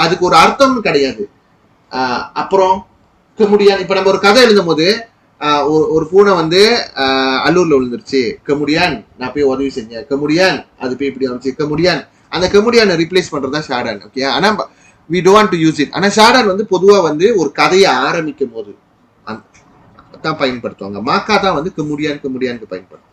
அதுக்கு ஒரு அர்த்தம்னு கிடையாது. அப்புறம் கமுடியான், இப்ப நம்ம ஒரு கதை எழுதும் போது ஒரு பூனை வந்து அல்லூர்ல விழுந்துருச்சு, கமுடியான் நான் போய் உதவி செஞ்சேன், கமுடியான் அது போய் இப்படி வந்துச்சு, கமுடியான் அந்த kemudian replace பண்றது தான் ஷாடான். ஓகே, ஆனா we don't want to use it. ஆனா ஷாடான் வந்து பொதுவா வந்து ஒரு கதையை ஆரம்பிக்கும் போது தான் பயன்படுத்துவாங்க. மாக்கா தான் வந்து kemudian பயன்படுத்தும்.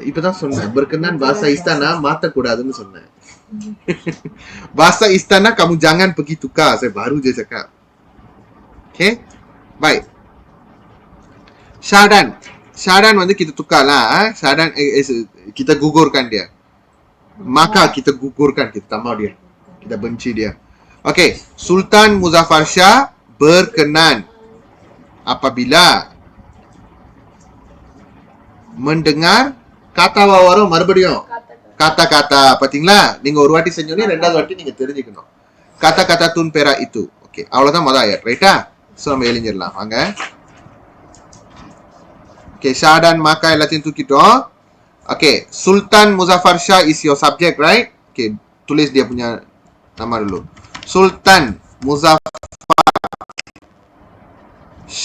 இப்பதான் சொன்னேன், berkenan bahasa istana மாத்தக்கூடாதுன்னு சொன்னேன். bahasa istana kamu jangan pergi tukar. Saya baru je cakap. Okay, baik. Syadan வந்து kita tukar lah. Syadan kita gugurkan dia. Maka kita gugurkan, kita tambah dia. Kita benci dia. Okay, Sultan Muzaffar Shah berkenan apabila mendengar kata wawaram மறுபடியும் kata-kata. பாத்தீங்களா, நீங்க ஒரு வாட்டி செஞ்சோனே ரெண்டாவது வாட்டி நீங்க தெரிஞ்சுக்கணும் kata-kata tun perak itu. Okay, அவ்வளவுதான் முதல் ஆயத். ரைட்டா? சோ நம்ம எழுதிடலாம் வாங்க. ஓகே, Shah dan Maka எல்லாத்தையும் தூக்கிட்டோம். Okay, Sultan Muzaffar Shah is your subject, right? Okay, tulis dia punya nama dulu. Sultan Muzaffar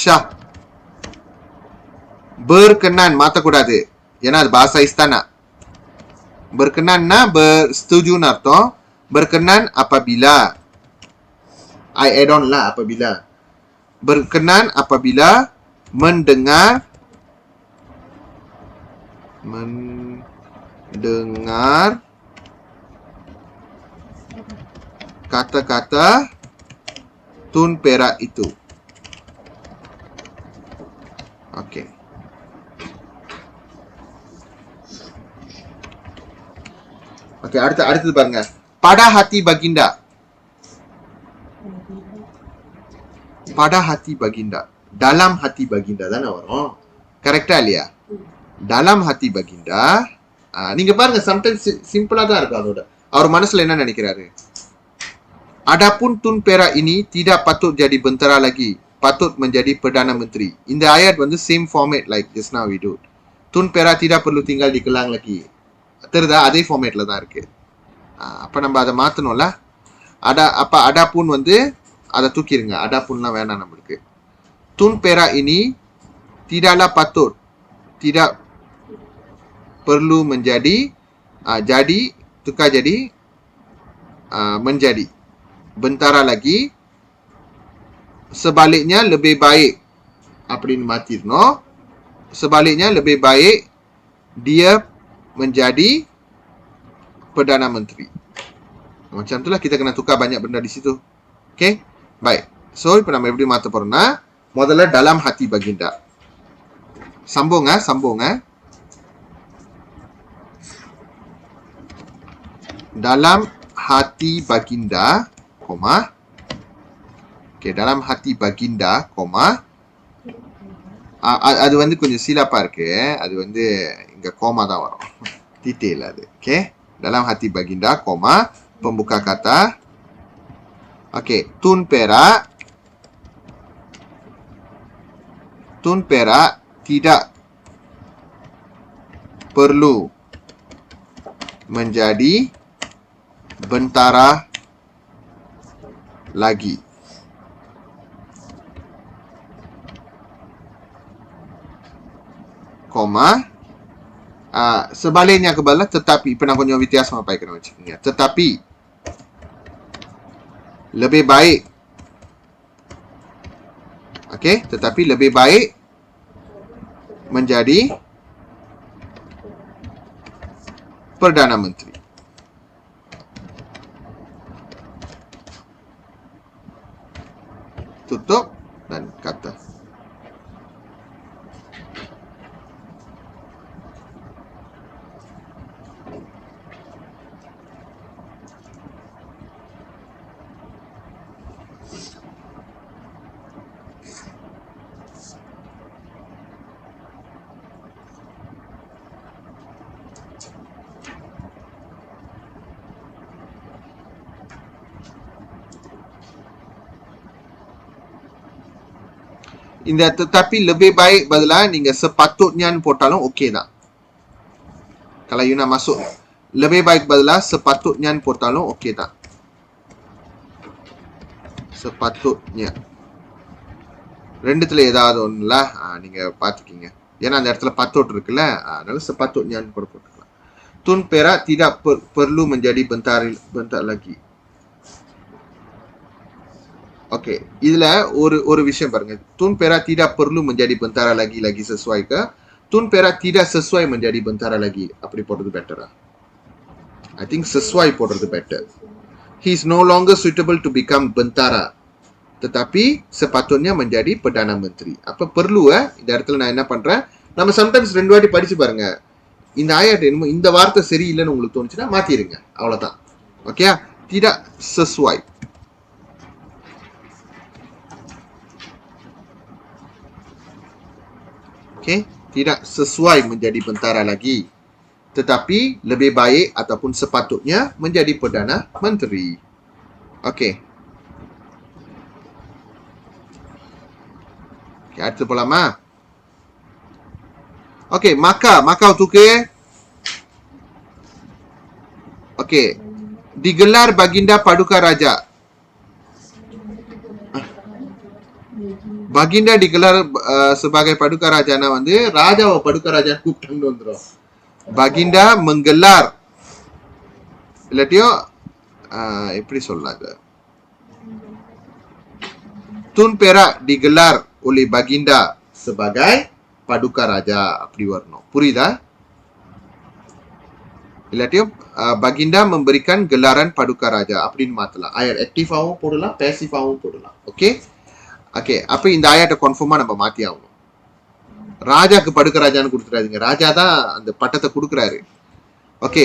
Shah berkenan, மாத்தக்கூடாது ஏன்னா அது bahasa istana. Berkenanna bersetuju அர்த்தம். Berkenan apabila, I add on lah apabila. Berkenan apabila mendengar kata-kata tun perak itu. Okay. Okay, அடுத்தது பாருங்க. Pada hati baginda. Pada hati baginda. Dalam hati baginda தானே வரும். கரெக்டா இல்லையா? dalam hati baginda. நீங்க பாருங்க, sometimes சிம்பிளா தான் இருக்கும். அதோட அவர் மனசுல என்ன நினைக்கிறாரு? Adapun Tun Perak ini tidak patut jadi bentara lagi, patut menjadi Perdana Menteri. இந்த ayat வந்து same format like just now we do. Tun Perak tidak perlu tinggal di Kelang lagi. தெரியுதா? அதே ஃபார்மேட்ல தான் இருக்கு. அப்ப நம்ம அதை மாத்தணும்ல. adapun வந்து அதை தூக்கிடுங்க. adapun வேணாம் நம்மளுக்கு. Tun Perak ini tidaklah patut, tidak perlu menjadi, jadi tukar jadi menjadi bentara lagi, sebaliknya lebih baik அப்படின்னு மாத்திரணும். sebaliknya lebih baik dia menjadi Perdana Menteri. Macam itulah, kita kena tukar banyak benda di situ. Okay, baik. So இப்ப நம்ம எப்படி மாத்த போறோம்னா, முதல்ல dalam hati baginda. Sambung dalam hati baginda, koma. Okay, dalam hati baginda, koma. அது வந்து கொஞ்சம் சீலாப்பா இருக்கு. அது வந்து இங்க கோமா தான் வரும். டீடைல் அது. Okay, dalam hati baginda, koma, pembuka kata. Okay, Tun Perak tidak perlu menjadi bentara lagi. Koma. Sebaliknya ke bawah, tetapi pernah கொஞ்சம் வித்தியாசமா பாய்க்கணும் வச்சுக்கோங்க. Tetapi lebih baik. Okay, tetapi lebih baik menjadi Perdana Menteri. Tutup dan kata. இந்த tetapi lebih baik பதிலா நீங்க sepatutnya போட்டாலும் okay தான். Kalau you nak masuk lebih baik பதிலா sepatutnya போட்டாலும் ஓகே தான். sepatutnya ரெண்டுத்துல ஏதாவது ஒண்ணுல நீங்க பாத்துக்கீங்க. ஏன்னா அந்த இடத்துல patut இருக்குல்ல, அதனால sepatutnya போட்டுக்கலாம். Tun Perak tidak perlu menjadi bentar lagi. Oke, இதுல ஒரு விஷயம் பாருங்க. Tun Perak tidak perlu menjadi bentara lagi sesuai ke? Tun Perak tidak sesuai menjadi bentara lagi. அப்படி போடுறது பெட்டரா? I think sesuai போடுறது better. He is no longer suitable to become bentara. Tetapi sepatutnya menjadi Perdana Menteri. Apa perlu இந்த இடத்துல நான் என்ன பண்றேன்? நம்ம சம்டைம்ஸ் 2 வாட்டி படிச்சு பாருங்க. இந்த ஆயத்தை இந்த வார்த்தை சரியில்லைன்னு உங்களுக்கு தோணுச்சுன்னா மாத்திருங்க. அவ்வளவுதான். Okay? tidak sesuai. Okay? Tidak sesuai menjadi bentara lagi. Tetapi lebih baik ataupun sepatutnya menjadi Perdana Menteri. Okay. Okay, அடுத்து போலாமா? Okay, maka tuke. Okay. Digelar Baginda Paduka Raja. Baginda digelar sebagai Paduka Rajana வந்து ராஜாவை Paduka Raja கூப்பிட்டாங்கன்னு வந்துரும். Baginda menggelar இல்லாட்டியும் எப்படி சொல்லாது? Tun Perak digelar oleh Baginda sebagai Paduka Raja அப்படி வரணும். புரியுதா? இல்லாட்டியும் Baginda memberikan gelaran Paduka Raja அப்படின்னு மாத்தலாம். ayat aktiவாவும் போடலாம், பேசிவாவும் போடலாம். ஓகே? ஓகே, அப்ப இந்த ஆயத்தை கன்ஃபார்மா நம்ம மாத்தி ஆகணும். ராஜாக்கு Paduka Rajaன்னு கொடுத்துறாதீங்க. ராஜா தான் அந்த பட்டத்தை கொடுக்குறாரு. ஓகே,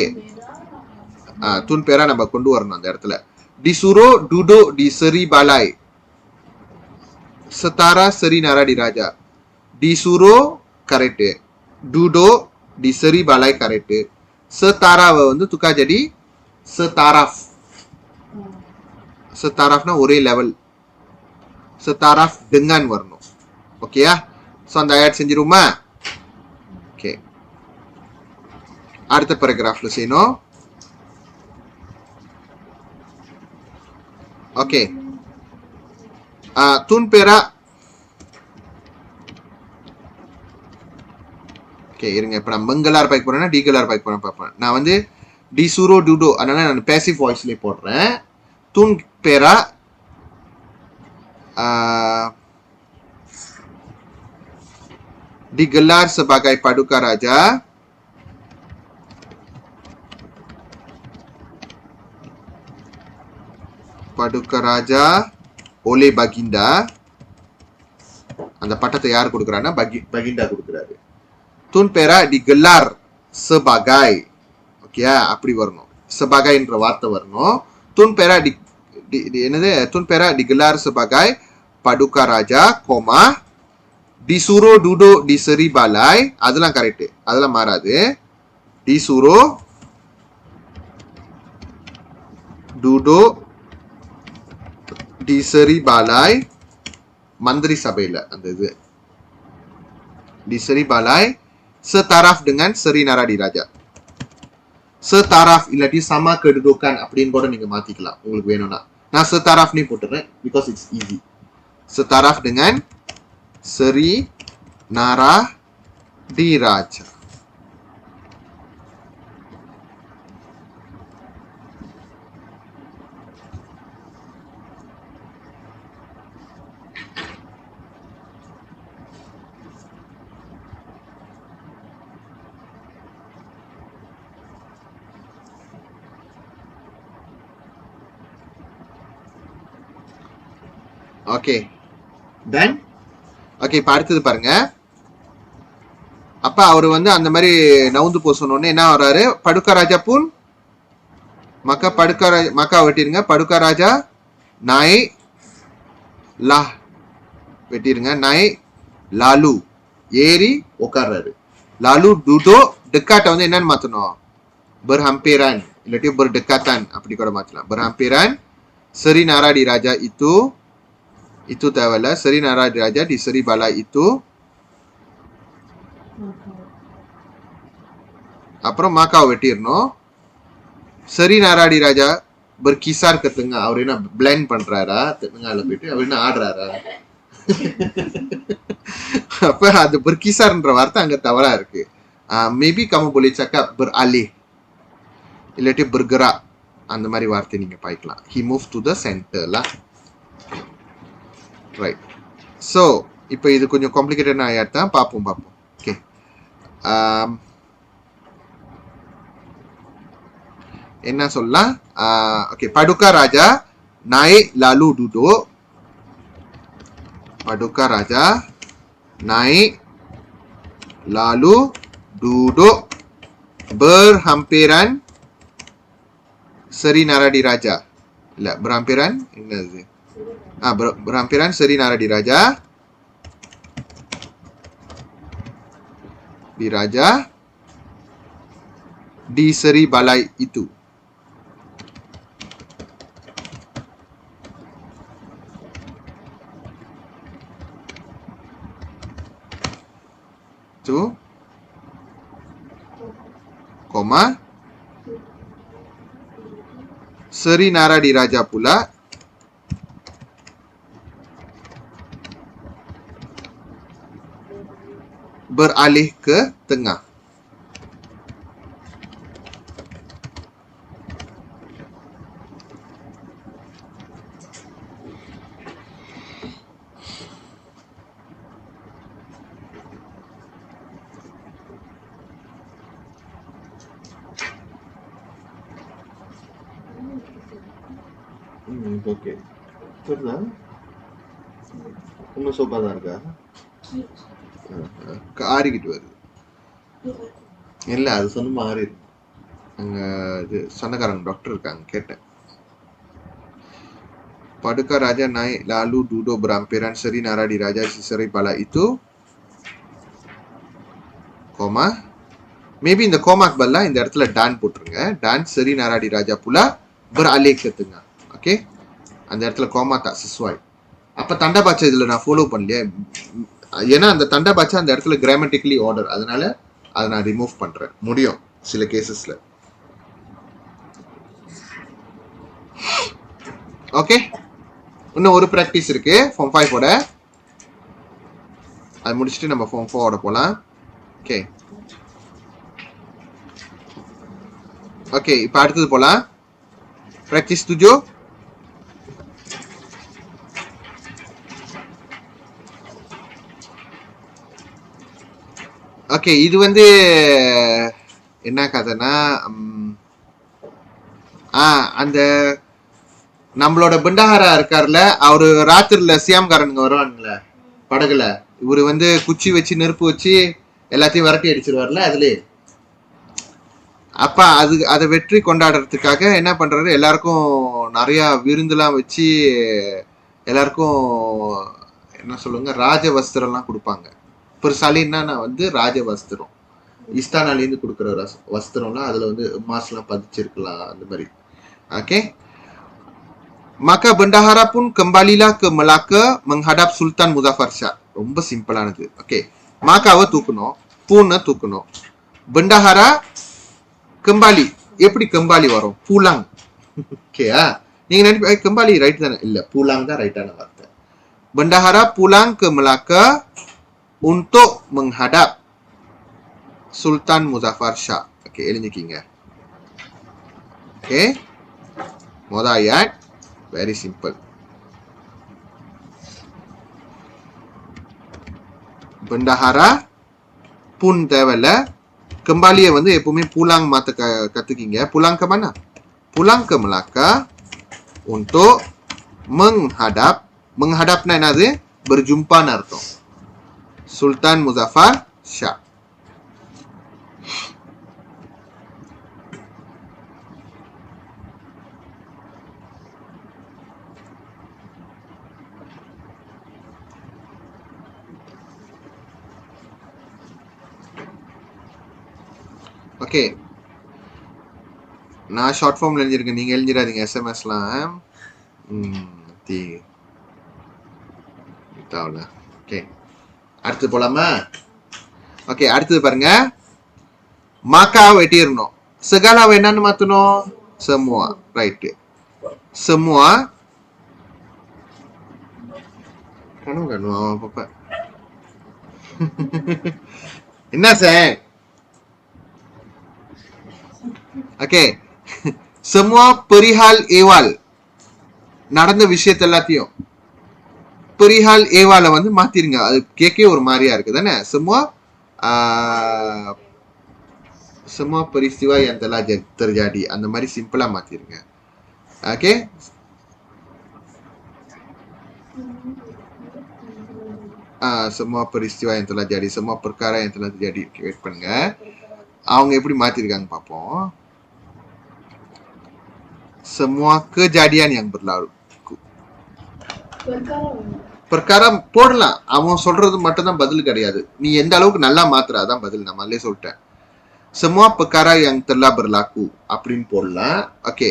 Tun Perak நம்ம கொண்டு வரணும் அந்த இடத்துல. Disuruh duduk di Seri Balai setara Seri Naradi Raja. Disuruh karete, duduk di Seri Balai karete. Setara வந்து tukar jadi setaraf. Setarafனா ஒரே லெவல். Setaraf dengan வரணும். ஓகேயா? சோ அந்த ஆயட் செஞ்சிருமா? ஓகே, அடுத்த பேராகிராஃப்ல செய்யணும். Okay, Tun Perak. ஓகே, இருங்க. இப்ப நான் மங்கலார் பைக் போறேன்னா டிகலார் பைக் போறேன் பார்ப்பேன். நான் வந்து disuruh duduk அதனால நான் பேசிவ் வாய்ஸ்லயே போடுறேன். Tun Perak digelar sebagai Paduka Raja oleh Baginda. அந்த பட்டத்தை யார் கொடுக்குறான்னா Baginda கொடுக்குறாரு. Tun Perak digelar sebagai, ஓகேயா? அப்படி வரணும். sebagai என்ற வார்த்தை வரணும். Tun Perak என்னது? Tun Perak digelar sebagai Paduka Raja, disuruh duduk di Seri Balai. அதெல்லாம் கரெக்ட், அதெல்லாம் மாறாது. Disuruh duduk di Seri Balai, மந்திரி சபையில அந்த இது. Di Seri Balai setaraf dengan Seri Naradi Raja. Setaraf இல்லாட்டி sama kedudukan அப்படின்னு கூட நீங்க மாத்திக்கலாம் உங்களுக்கு வேணும்னா. நான் setaraf ni போட்டுறேன் because it's easy. Setaraf dengan Seri Naradi Raja. Okay, then okay, இப்ப அடுத்தது பாருங்க. அப்ப அவரு வந்து அந்த மாதிரி நவுந்து போ சொன்னோடனே என்ன வர்றாரு? Paduka Raja pun maka வெட்டிருங்க. Paduka Raja naik lah வெட்டிருங்க. naik lalu ஏறி உட்கார்றாரு. lalu duduk dekat வந்து என்னன்னு மாத்தணும்? berhampiran இல்லாட்டி berdekatan அப்படி கூட மாத்தலாம். berhampiran Seri Naradi Raja itu தேவையில்ல. Seri Naradi Raja di Seri Balai itu. அப்புறம் மாக்காவை வெட்டிடணும். Seri Naradi Raja berkisar ke tengah. அவர் என்ன பிளண்ட் பண்றாரா? தென்னங்கால போயிட்டு அவர் என்ன ஆடுறாரா? Apa ada berkisarன்ற வார்த்தை அங்க தவறா இருக்கு. Maybe kamu boleh cakap beralih. இல்லாட்டி bergerak. அந்த மாதிரி வார்த்தை நீங்க பாய்க்கலாம். He moved to the center lah. Right. So, இப்போ இது கொஞ்சம் காம்ப்ளிகேட்டட் ஆயாட்டா பாப்போம். ஓகே. என்ன சொல்லலாம்? Okay, Paduka Raja naik lalu duduk. Paduka Raja naik lalu duduk berhampiran Seri Naradi Raja. இல்ல, berhampiran என்னது? berhampiran Seri Naradi Raja. Di Raja di Seri Balai itu. Itu koma Seri Naradi Raja pula beralih ke tengah. Okay. Cerdas. Kamu sobat harga? ஆறிக்கிட்டு வருது. இல்லை, அது சொன்ன மாறி இருக்கு. அங்க இது சொந்தக்காரங்க டாக்டர் இருக்காங்க, கேட்டேன். Paduka Raja naik lalu duduk berhampiran Seri Naradi Raja di Seri Balai itu, koma. Maybe இந்த கோமாக்கு பதிலா இந்த இடத்துல டான் போட்டுருங்க. டான் Seri Naradi Raja pula beralih ke tengah. Okay, அந்த இடத்துல கோமா தான் சிஸ்வாய். அப்ப தண்டா பாட்சா இதுல நான் ஃபாலோ பண்ணலையே, ஏன்னா அந்த தண்டா பாட்சா அந்த இடத்துல கிராமட்டிக்கலி ஆர்டர், அதனால அதை நான் ரிமூவ் பண்றேன். முடியும் சில கேசஸ்ல. ஓகே, இன்னும் ஒரு ப்ராக்டிஸ் இருக்கு ஃபார்ம் 5 ஓட. அது முடிச்சுட்டு நம்ம ஃபார்ம் 4 ஓட போலாம். ஓகே ஓகே, இப்போ அடுத்தது போலாம். ப்ராக்டிஸ் 7. ஓகே, இது வந்து என்ன கதைனா, அந்த நம்மளோட பெண்டஹாரா இருக்காருல, அவரு ராத்திரில சியாம்காரனுங்க வருவானுங்களே படகுல, இவரு வந்து குச்சி வச்சு நெருப்பு வச்சு எல்லாத்தையும் விரட்டி அடிச்சிருவார்ல அதுல. அப்ப அதை வெற்றி கொண்டாடுறதுக்காக என்ன பண்றாரு, எல்லாருக்கும் நிறைய விருந்துலாம் வச்சு எல்லாருக்கும் என்ன சொல்லுங்க, ராஜ வஸ்திரம் எல்லாம் கொடுப்பாங்க. பெருசாலின்னா வந்து ராஜ வஸ்திரம், இஸ்தானாலேருந்து கொடுக்குற வஸ்திரம்லாம் அதுல வந்து மாஸ்லாம் பதிச்சிருக்கலாம் அந்த மாதிரி. Okay, maka bendahara pun kembalilah ke Melaka menghadap Sultan Muzaffar Shah. ரொம்ப சிம்பிளானது. ஓகே, மாக்காவை தூக்கணும், பூனை தூக்கணும். பெண்டஹாரா கம்பாலி, எப்படி கம்பாலி வரும்? பூலாங். ஓகேயா, நீங்க நினைப்ப கம்பாலி ரைட் தானே? இல்ல, பூலாங் தான் ரைட்டான வார்த்தை. பெண்டஹாரா pulang ke Melaka untuk menghadap Sultan Muzaffar Shah. Okay, எழுதிக்கிங்க. ஓகே, முதல் ayat very simple. பெண்டஹாரா புன் தேவையில்ல, கம்பாலியை வந்து எப்பவுமே பூலாங் மாத்த கத்துக்கிங்க. புலாங் ke mana? Pulang ke Melaka untuk menghadap. Menghadapnya என்னது? berjumpaன்னு அர்த்தம். Sultan Muzaffar Shah. ஓகே, நான் ஷார்ட் ஃபார்ம்ல எழுதியிருக்கேன், நீங்க எழுதிடாதீங்க எஸ்எம்எஸ்லாம். ஓகே, அடுத்து போலாமா? ஓகே, அடுத்தது பாருங்க. மாக்கா வெட்டிடணும். செகாலாவை என்னன்னு மாத்தணும்? செமுவா. ரைட்டு, செமுவா கனவு காணுவான் பாப்பா. என்ன sir? Okay, semua perihal ehwal, நடந்த விஷயத்த எல்லாத்தையும் perihal ehwal வந்து மாத்திருங்க. அது கேட்கவே ஒரு மாதிரியா இருக்கு தானே. semua peristiwa yang telah terjadi அந்த மாதிரி சிம்பிளா மாத்திருங்க. Okay, semua peristiwa yang telah jadi, semua perkara yang telah terjadi. Wait பண்ணுங்க, அவங்க எப்படி மாத்திருக்காங்க பார்ப்போம். semua kejadian yang berlalu. perkara போடலாம், அவன் சொல்றது மட்டும் தான் பதில் கிடையாது. நீ எந்த அளவுக்கு நல்லா மாத்துற அதான் பதில். நான் முதல்ல சொல்லிட்டேன். semua perkara yang telah berlaku அப்படின்னு போடலாம். ஓகே,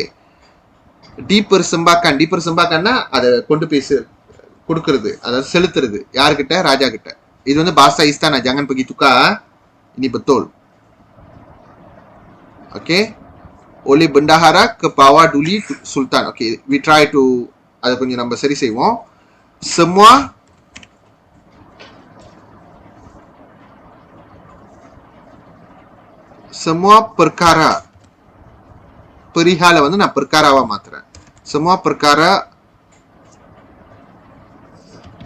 dipersembahkanனா அதை கொண்டு போய் கொடுக்கறது, அதாவது செலுத்துறது. யாருக்கிட்ட? ராஜா கிட்ட. இது வந்து bahasa istana, jangan pergi tukar, ini betul. Okay, oleh bendahara ke bawah duli sultan. Okay, we try to அதை கொஞ்சம் நம்ம சரி செய்வோம். semua perkara, perihal வந்து நான் perkaraவா மாத்துறேன். semua perkara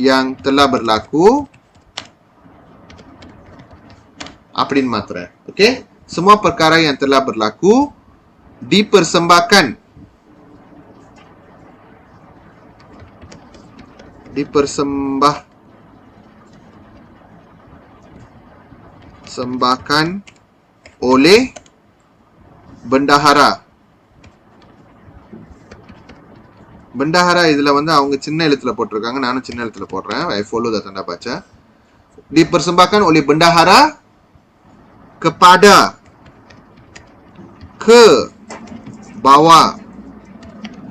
yang telah berlaku அப்படின்னு மாத்துறேன். Okay, semua perkara yang telah berlaku dipersembahkan oleh bendahara. bendahara இதுல வந்து அவங்க சின்ன எழுத்துல போட்டிருக்காங்க, நானும் சின்ன எழுத்துல போடுறேன். I follow that tanda baca. dipersembahkan oleh bendahara kepada, ke bawah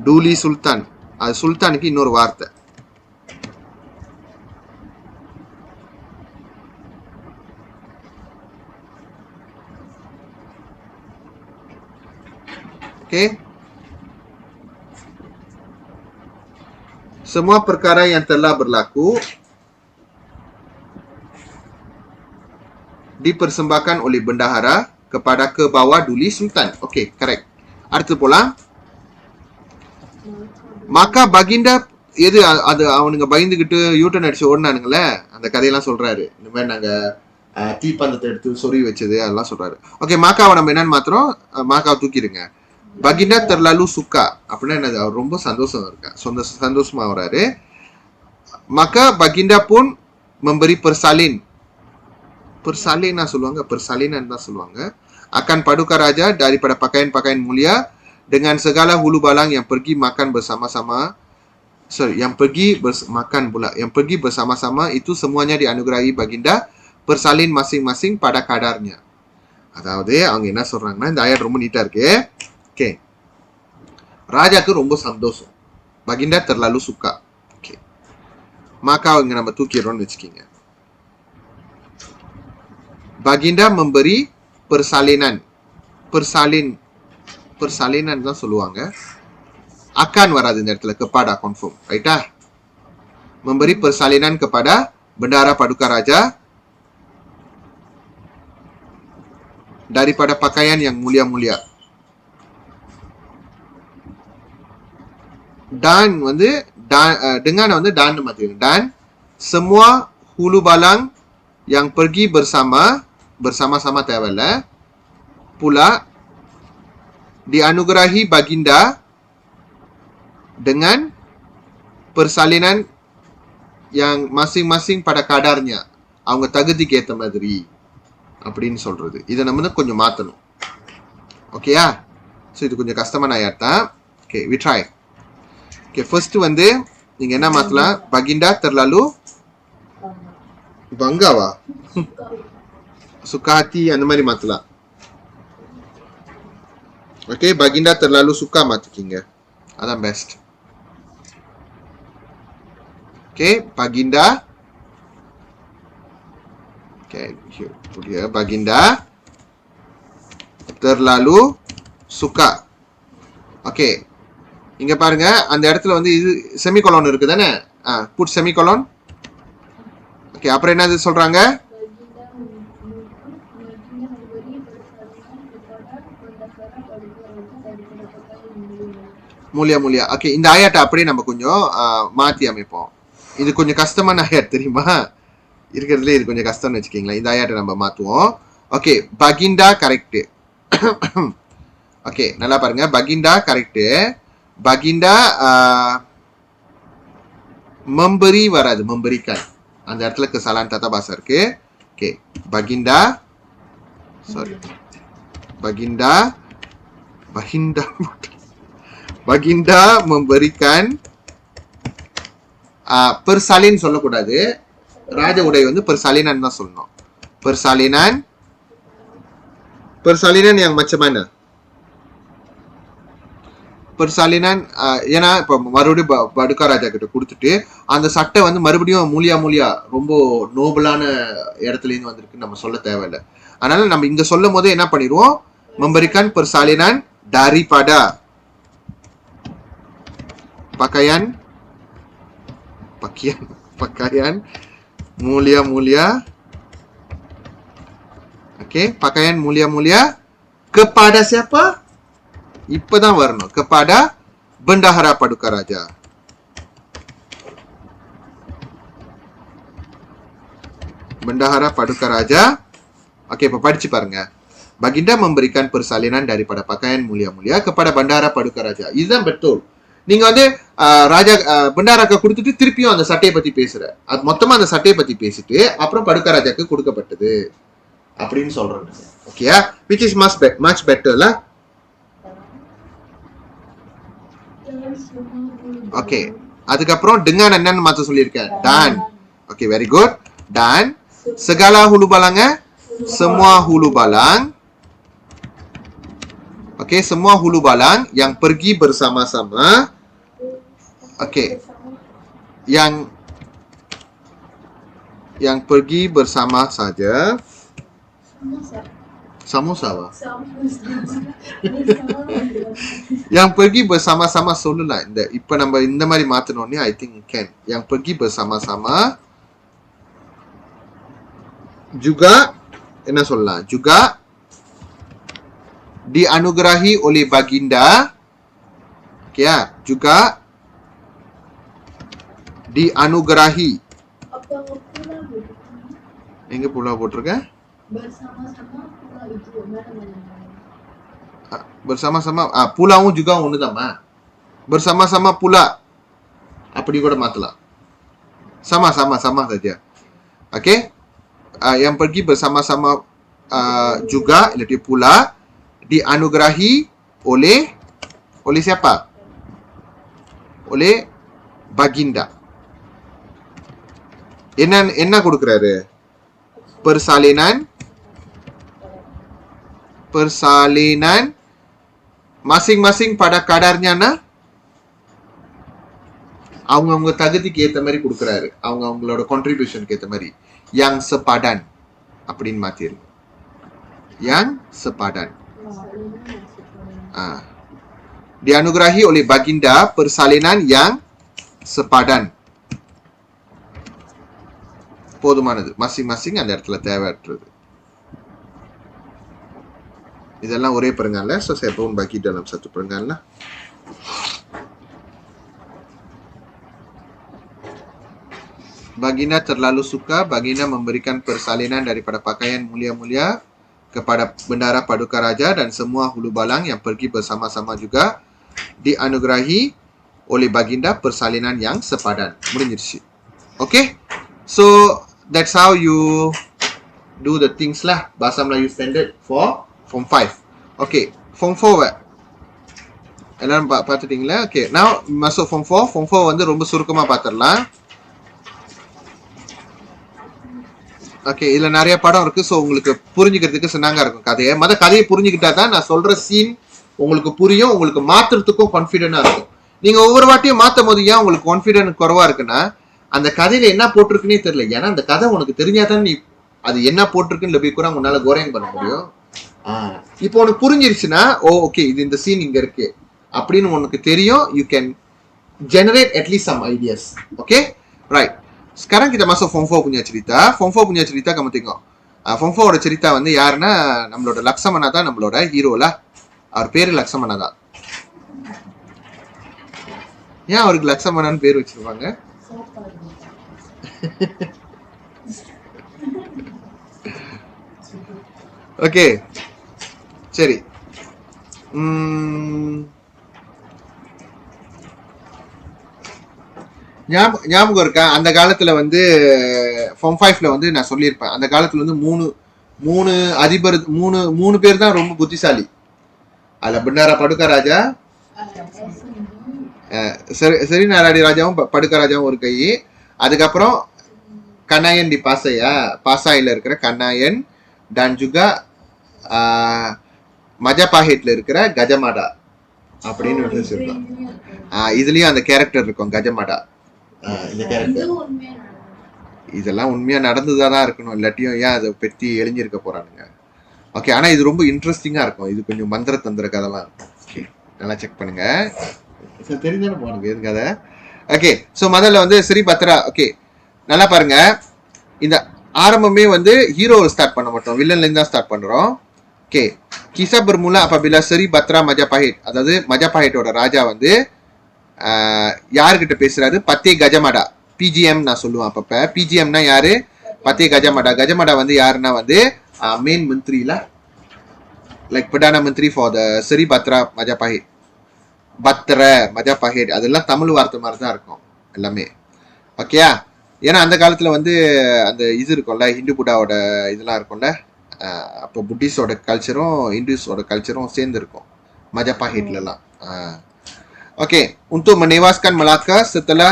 duli sultan. அது சுல்தானுக்கு இன்னொரு வார்த்தை. Okay, semua perkara yang telah berlaku dipersembahkan oleh bendahara kepada ke bawah duli sultan. Okay, correct. அடுத்து போலாம். maka baginda எது அது அவனுங்க பயந்துகிட்டு U-turn அடிச்சு ஓடினானுங்களே, அந்த கதையெல்லாம் சொல்றாரு. இந்த மாதிரி நாங்க தீப்பந்தத்தை எடுத்து சொறி வச்சது அதெல்லாம் சொல்றாரு. ஓகே, மாக்காவை நம்ம என்னன்னு மாத்திரம் மாக்காவை தூக்கிடுங்க. baginda terlalu suka அப்படின்னா என்னது? அவர் ரொம்ப சந்தோஷம் இருக்கா, சந்தோஷமா வராரு. maka baginda pun memberi persalin சொல்லுவாங்க, persalinan தான் சொல்லுவாங்க, akan paduka raja daripada pakaian-pakaian mulia dengan segala hulu balang yang pergi makan bersama-sama. yang pergi bersama-sama itu semuanya dianugerahi baginda persalin masing-masing pada kadarnya. அதாவது அவங்க என்ன சொல்றாங்கன்னா, இந்த ஆயத் ரொம்ப நீட்டா இருக்கு. ஓகே, ராஜாக்கு ரொம்ப சந்தோஷம், baginda terlalu suka. Okay, maka இங்க நம்ம தூக்கிடுறோம்னு வச்சுக்கீங்க. baginda memberi persalinan தான் சொல்லுவாங்க, akan வராது இந்த இடத்துல, kepada confirm, ரைட்டா? memberi persalinan kepada bendahara paduka raja daripada pakaian yang mulia-mulia. dan வந்து dengan வந்து dan மாத்திடுங்க. dan semua hulu balang yang pergi bersama-sama தேவையில்ல, pula dianugerahi baginda dengan persalinan yang masing-masing pada kadarnya, அவங்க தகுதிக்கு ஏத்த மாதிரி அப்படின்னு சொல்றது. இதை நம்ம வந்து கொஞ்சம் மாத்தணும். ஓகேயா? ஸோ இது கொஞ்சம் கஷ்டமான ஆயாட்டா. Okay, we try. Okay, first வந்து நீங்க என்ன மாத்தலாம்? baginda terlalu பங்காவா suka hati அந்த மாதிரி மாத்தலாம். ஓகே, baginda terlalu suka மாத்திக்கிங்க, அதான் பெஸ்ட். ஓகே, baginda, ஓகே புதிய baginda terlalu suka. ஓகே, இங்க பாருங்க, அந்த இடத்துல வந்து இது செமிகோலன் இருக்கு தானே, புட் செமிகோலன். ஓகே, அப்புறம் என்னது சொல்றாங்க? மூலியா மூலியா. ஓகே, இந்த ஆயாட்டை அப்படியே நம்ம கொஞ்சம் மாத்தி அமைப்போம். இது கொஞ்சம் கஷ்டமான ஆயாட் தெரியுமா? இருக்கிறதுல இது கொஞ்சம் கஷ்டம்னு வச்சுக்கீங்களேன். இந்த ஆயாட்டை நம்ம மாத்துவோம். ஓகே, பகிண்டா கரெக்ட். ஓகே, நல்லா பாருங்க. பகிண்டா கரெக்ட். பகிண்டா memberi வராது, memberikan. அந்த இடத்துல kesalahan tata bahasa இருக்கு. ஓகே, பகிண்டா சாரி பகிண்டா பகிண்டா பகிண்டா memberikan persalin சொல்லக்கூடாது. ராஜ உடை வந்து persalinan தான் சொல்லணும். persalinan yang macam mana? persalinan ஏன்னா இப்போ மறுபடியும் படுக்கா ராஜா கிட்ட கொடுத்துட்டு அந்த சட்டை வந்து மறுபடியும் மூலியா ரொம்ப நோபலான இடத்துல இருந்து வந்திருக்குன்னு நம்ம சொல்ல தேவையில்லை. அதனால நம்ம இங்க சொல்லும் போது என்ன பண்ணிடுவோம்? memberikan persalinan daripada pakaian mulia. Oke, pakaian mulia kepada siapa? இப்பதான் வரணும். kepada bendahara paduka raja. Bendahara paduka raja. Oke, இப்ப படிச்சு பாருங்க. Baginda memberikan persalinan daripada pakaian mulia kepada bendahara paduka raja. இதுதான் betul. நீங்க வந்து ராஜா பண்டாராக்கு கொடுத்துட்டு திருப்பியும் அந்த சட்டையை பத்தி பேசுற, அது மொத்தமா அந்த சட்டையை பத்தி பேசிட்டு அப்புறம் படுக்க ராஜாக்கு கொடுக்கப்பட்டது அப்படின்னு சொல்றேன். ஓகேயா? which is much better lah. Okay, அதுக்கப்புறம் dengan என்னன்னு மாத்த சொல்லியிருக்கேன்? dan. Okay, very good. dan segala hulu balangnya, semua hulu balang. Oke, semua hulu balang yang pergi bersama-sama. Oke, yang pergi bersama saja. Samosa apa? Yang pergi bersama-sama சொல்லலாம். இப்ப நம்ம இந்த மாதிரி மாத்தணும்னே I think can. Yang pergi bersama-sama juga என்ன சொல்லலாம்? juga dianugerahi oleh baginda. Okay ya, juga dianugerahi. எங்க புலா போட்டிருக்க? bersama-sama pulauம் juga ஒண்ணுதாம்மா. bersama-sama pula அப்படி கூட மாத்தலாம். sama saja. Oke, yang pergi bersama-sama juga iaitu pula dianugerahi oleh siapa? Oleh baginda. என்ன கொடுக்கிறாரு? persalinan masing-masing pada kadarnya அவங்க தகுதிக்கு ஏத்த மாதிரி கொடுக்கிறாரு. அவங்களோட கான்ட்ரிபியூஷனுக்கு ஏத்த மாதிரி. yang sepadan அப்படின்னு மாத்திருக்கு. yang sepadan. Dianugerahi oleh baginda persalinan yang sepadan. போதுமானது. masing-masing அந்த இடத்துல தேவையற்றது. இதெல்லாம் ஒரே பெருங்கால. So saya pun bagi dalam satu perenggan lah. Baginda terlalu suka. Baginda memberikan persalinan daripada pakaian mulia-mulia kepada bendahara paduka raja dan semua hulu balang yang pergi bersama-sama juga dianugerahi oleh baginda persalinan yang sepadan. முடிஞ்சிருச்சு. Okay? So that's how you do the things lah. Bahasa Melayu standard for Form 5. Okay, Form 4 எல்லாரும் பார்த்துட்டீங்களா? Okay, now masuk Form 4. Form 4 வந்து ரொம்ப சுருக்கமா பார்த்துடலாம். Okay, இதுல நிறைய படம் இருக்கு. ஸோ உங்களுக்கு புரிஞ்சுக்கிறதுக்கு சின்னங்க இருக்கும் கதையை. கதையை புரிஞ்சுக்கிட்டா தான் நான் சொல்ற சீன் உங்களுக்கு புரியும். உங்களுக்கு மாத்துறதுக்கும் கான்ஃபிடென்டா இருக்கும். நீங்க ஒவ்வொரு வாட்டியும் மாத்தும் போது ஏன் உங்களுக்கு கான்ஃபிடென்ட் குறைவா இருக்குன்னா அந்த கதையில என்ன போட்டிருக்குன்னே தெரியல. ஏன்னா அந்த கதை உனக்கு தெரிஞ்சாதான் நீ அது என்ன போட்டிருக்குன்னு போய் கூட உன்னால கோரிங் பண்ண முடியும். இப்போ உனக்கு புரிஞ்சிருச்சுன்னா ஓகே இது இந்த சீன் இங்க இருக்கு அப்படின்னு உனக்கு தெரியும். You can generate at least some ideas. Okay, right. Sekarang kita masuk Form 4 punya cerita. Form 4 punya cerita kamu tengok. Form 4 ஓட cerita வந்து யாருன்னா நம்மளோட லக்ஷ்மணா தான் நம்மளோட ஹீரோல. அவர் பேரு லக்ஷ்மணா தான். ஏன் அவருக்கு லக்ஷ்மணான்னு பேர் வச்சிருப்பாங்க? ஓகே சரி. ஞாபகம் இருக்கா? அந்த காலத்துல வந்து Form 5ல வந்து நான் சொல்லியிருப்பேன், அந்த காலத்துல வந்து மூணு அதிபர், மூணு பேர் தான் ரொம்ப புத்திசாலி. அதுல பின்னாரா படுக்க ராஜா, சரி நாராயணி ராஜாவும் படுக்க ராஜாவும் ஒரு கை. அதுக்கப்புறம் கண்ணாயன் டி பாசாயில இருக்கிற கண்ணாயன், dan juga மஜபாஹேட்ல இருக்கிற கஜமாடா அப்படின்னு ஒரு இருக்கும். இதுலயும் அந்த கேரக்டர் இருக்கும், கஜமாடா. இந்த கேரக்டர் இதெல்லாம் உண்மையா நடந்துதான் இருக்கணும், இல்லாட்டியும் ஏன் அதை பற்றி எழிஞ்சிருக்க போறானுங்க. ஓகே, ஆனா இது ரொம்ப இன்ட்ரெஸ்டிங்கா இருக்கும். இது கொஞ்சம் மந்திர தந்திர கதைலாம் இருக்கும். ஓகே, நல்லா செக் பண்ணுங்க. தெரிஞ்சானே போனுங்க எது கதை. ஓகே, ஸோ முதல்ல வந்து ஸ்ரீ பத்ரா. ஓகே, நல்லா பாருங்க. இந்த ஆரம்பமே வந்து ஹீரோ ஸ்டார்ட் பண்ண மாட்டோம், வில்லன்ல இருந்து தான் ஸ்டார்ட் பண்றோம். Okay, kisah bermula apabila Sri Batra Majapahit, அதாவது மஜபாஹிட்டோட ராஜா வந்து யாருக்கிட்ட பேசுறாரு? பத்தே கஜமடா, பிஜிஎம் நான் சொல்லுவேன் அப்பப்ப. பிஜிஎம்னா யாரு? பத்தே கஜமடா. கஜமடா வந்து யாருன்னா வந்து மெயின் மந்திரில, லைக் பிரதான மந்திரி ஃபார் த ஸ்ரீ பத்ரா மஜபாஹிட். பத்ர மஜபாஹிட் அதெல்லாம் தமிழ் வார்த்தை மாதிரி தான் இருக்கும் எல்லாமே. ஓகேயா? ஏன்னா அந்த காலத்துல வந்து அந்த இது இருக்கும்ல, ஹிந்து புட்டாவோட இதெல்லாம் இருக்கும்ல, அப்போ புத்திஸ்டோட கல்ச்சரும் இந்துஸோட கல்ச்சரும் சேர்ந்து இருக்கும் மஜபாஹிட்லாம். Okay, untuk menewaskan Melaka setelah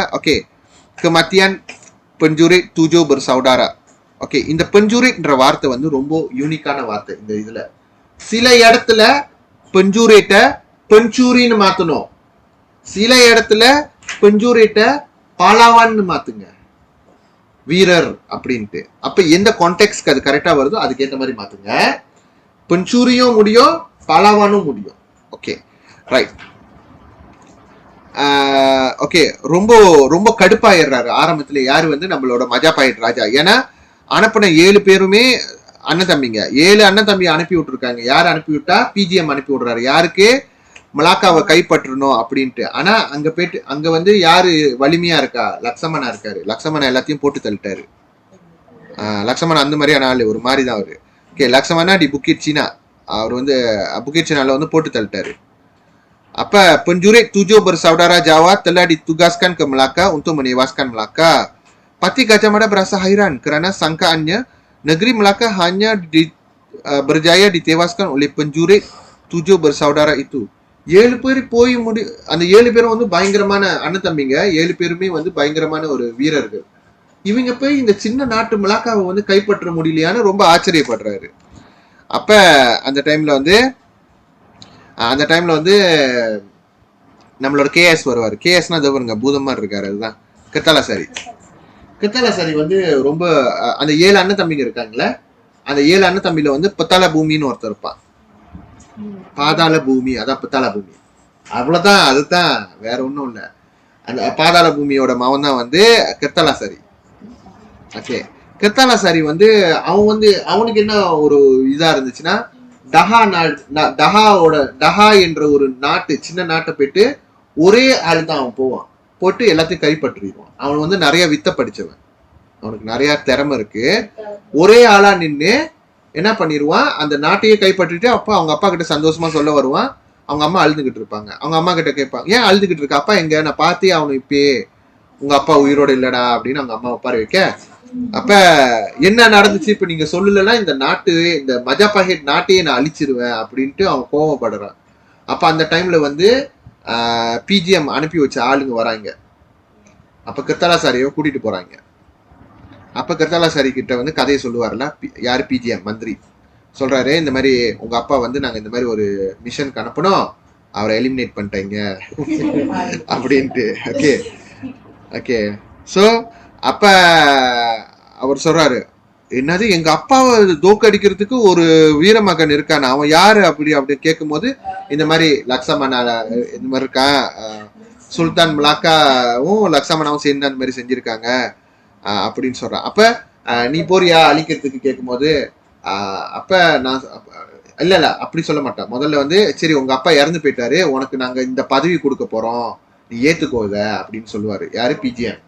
kematian penjurit 7 bersaudara. Okay, இந்த பெஞ்சுரேட்ன்ற வார்த்தை வந்து ரொம்ப யூனிக்கான வார்த்தை. இந்த இதுல சில இடத்துல பெஞ்சுரேட்ட பெஞ்சூரின்னு மாத்தணும், சில இடத்துல பெஞ்சுரேட்ட பாலாவான்னு மாத்துங்க, வீரர் அப்படின்ட்டு. அப்ப எந்த கான்டெக்ட்க்கு அது கரெக்டா வருதோ அதுக்கேற்ற மாதிரி மாத்துங்க. பெஞ்சூரியும் முடியும், பாலாவானும் முடியும். Okay, right. ஓகே, ரொம்ப ரொம்ப கடுப்பாயிடுறாரு ஆரம்பத்துல யாரு வந்து நம்மளோட மஜபாஹிட் ராஜா. ஏன்னா அனுப்பின 7 பேருமே அண்ணன் தம்பிங்க. 7 அண்ணன் தம்பி அனுப்பி விட்டுருக்காங்க. யார் அனுப்பி விட்டா? பிஜிஎம் அனுப்பி விடுறாரு. யாருக்கு? மலாக்காவை கைப்பற்றணும் அப்படின்ட்டு. ஆனா அங்க போயிட்டு அங்க வந்து யாரு வலிமையா இருக்கா? லக்ஷ்மணா இருக்காரு. லக்ஷ்மணா எல்லாத்தையும் போட்டு தள்ளிட்டாரு. லக்ஷ்மணா அந்த மாதிரியான ஆளு, ஒரு மாதிரி தான் அவரு. ஓகே, லக்ஷ்மணா டி புக்கிட் சீனா, அவர் வந்து புக்கிட் சீனால வந்து போட்டு தள்ளிட்டாரு. அப்ப penjurit 7 bersaudara Jawa telah ditugaskan ke Melaka untuk menewaskan Melaka. Patih Gajah Mada berasa hairan kerana sangkaannya negeri Melaka hanya berjaya ditewaskan oleh penjurit 7 bersaudara itu. 7 பேர் போய் அந்த 7 பேரும் வந்து பயங்கரமான அண்ணன் தம்பிங்க. 7 பேருமே வந்து பயங்கரமான ஒரு வீரர்கள். இவங்க போய் இந்த சின்ன நாட்டு மலாக்காவை வந்து கைப்பற்ற முடியலையான்னு ரொம்ப ஆச்சரியப்படுறாரு. அப்ப அந்த டைம்ல வந்து நம்மளோட கேஎஸ் வருவார். கேஎஸ்னா தவறுங்க, பூதம் மாதிரி இருக்காரு, அதுதான் கிருத்தாலாசாரி. கிருத்தாலாசாரி வந்து ரொம்ப அந்த 7 அண்ணன் தம்பிங்க இருக்காங்களே, அந்த 7 அண்ணன் தம்பியில வந்து பத்தால பூமின்னு ஒருத்தர் இருப்பான். பாதாள பூமி, அதான் பத்தாள பூமி, அவ்வளவுதான், அதுதான், வேற ஒன்றும் இல்லை. அந்த பாதாள பூமியோட மகன் தான் வந்து கிருத்தாலாசாரி. ஓகே, கிருத்தாலாசாரி வந்து அவன் வந்து அவனுக்கு என்ன ஒரு இதா இருந்துச்சுன்னா, டஹா என்ற ஒரு நாட்டு, சின்ன நாட்டை போயிட்டு ஒரே ஆள் தான் அவன் போவான், போட்டு எல்லாத்தையும் கைப்பற்றிடுவான். அவன் வந்து நிறைய வித்த படிச்சவன், அவனுக்கு நிறைய திறமை இருக்கு. ஒரே ஆளா நின்று என்ன பண்ணிடுவான், அந்த நாட்டையே கைப்பற்றிட்டு அப்பா அவங்க அப்பா கிட்ட சந்தோஷமா சொல்ல வருவான். அவங்க அம்மா அழுதுகிட்டு இருப்பாங்க. அவங்க அம்மா கிட்ட கேட்பாங்க, ஏன் அழுதுகிட்டு இருக்க? அப்பா எங்க? நான் பார்த்தே அவனு இப்பயே உங்க அப்பா உயிரோட இல்லடா அப்படின்னு அவங்க அம்மா உட்கார வைக்க, அப்ப என்ன நடந்துச்சு இப்ப நீங்க சொல்லலன்னா இந்த நாட்டு, இந்த மஜபாஹிட் நாட்டையே நான் அழிச்சிருவேன் அப்படின்ட்டு அவன் கோவப்படுறான். அப்ப அந்த டைம்ல வந்து பிஜிஎம் அனுப்பி வச்ச ஆளுங்க வராங்க. அப்ப கிருத்தாலாசாரியோ கூட்டிட்டு போறாங்க. அப்ப கிருத்தாலாசாரி கிட்ட வந்து கதையை சொல்லுவார்ல, யாரு? பிஜிஎம் மந்திரி சொல்றாரு, இந்த மாதிரி உங்க அப்பா வந்து நாங்க இந்த மாதிரி ஒரு மிஷனுக்கு அனுப்பணும், அவரை எலிமினேட் பண்ணிட்டீங்க அப்படின்ட்டு. ஓகே ஓகே, ஸோ அப்ப அவர் சொல்றாரு, என்னது எங்க அப்பாவை தோக்கடிக்கிறதுக்கு ஒரு வீரமகன் இருக்கான், அவன் யாரு அப்படி கேட்கும் போது, இந்த மாதிரி லக்ஷ்மணா இந்த மாதிரி இருக்கான், சுல்தான் மலாக்காவும் லக்ஷ்மணாவும் சேர்ந்து அந்த மாதிரி செஞ்சிருக்காங்க அப்படின்னு சொல்றான். அப்ப நீ போறியா அழிக்கிறதுக்கு கேட்கும்போது அப்ப நான் இல்ல இல்ல அப்படி சொல்ல மாட்டேன். முதல்ல வந்து சரி உங்க அப்பா இறந்து போயிட்டாரு, உனக்கு நாங்க இந்த பதவி கொடுக்க போறோம், நீ ஏத்துக்கோ இத அப்படின்னு சொல்லுவாரு. யாரு? பிஜிஎம்.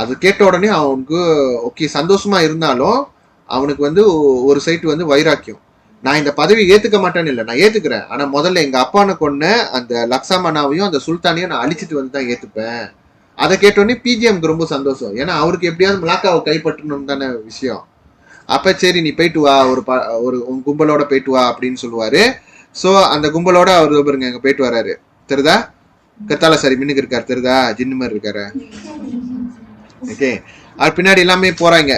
அது கேட்ட உடனே அவனுக்கு ஓகே சந்தோஷமா இருந்தாலும் அவனுக்கு வந்து ஒரு சைட்டு வந்து வைராக்கியம். நான் இந்த பதவி ஏத்துக்க மாட்டேன்னு இல்லை, நான் ஏத்துக்கிறேன். ஆனா முதல்ல எங்க அப்பானை கொன்ன அந்த லக்ஸாமனாவையும் அந்த சுல்தானையும் நான் அழிச்சிட்டு வந்து தான் ஏத்துப்பேன். அதை கேட்டோடனே பிஜிஎம்க்கு ரொம்ப சந்தோஷம். ஏன்னா அவருக்கு எப்படியாவது மலாக்காவை கைப்பற்றணும் தானே விஷயம். அப்ப சரி நீ போயிட்டு வா, ஒரு உன் கும்பலோட போயிட்டு வா அப்படின்னு சொல்லுவாரு. ஸோ அந்த கும்பலோட அவர் பாருங்க அங்க போயிட்டு வராரு. தெரியுதா? கத்தால சரி மின்னுக்கு இருக்காரு. தெரியுதா? ஜின்னு மாதிரி இருக்காரு. ஓகே, அது பின்னாடி எல்லாமே போறாங்க.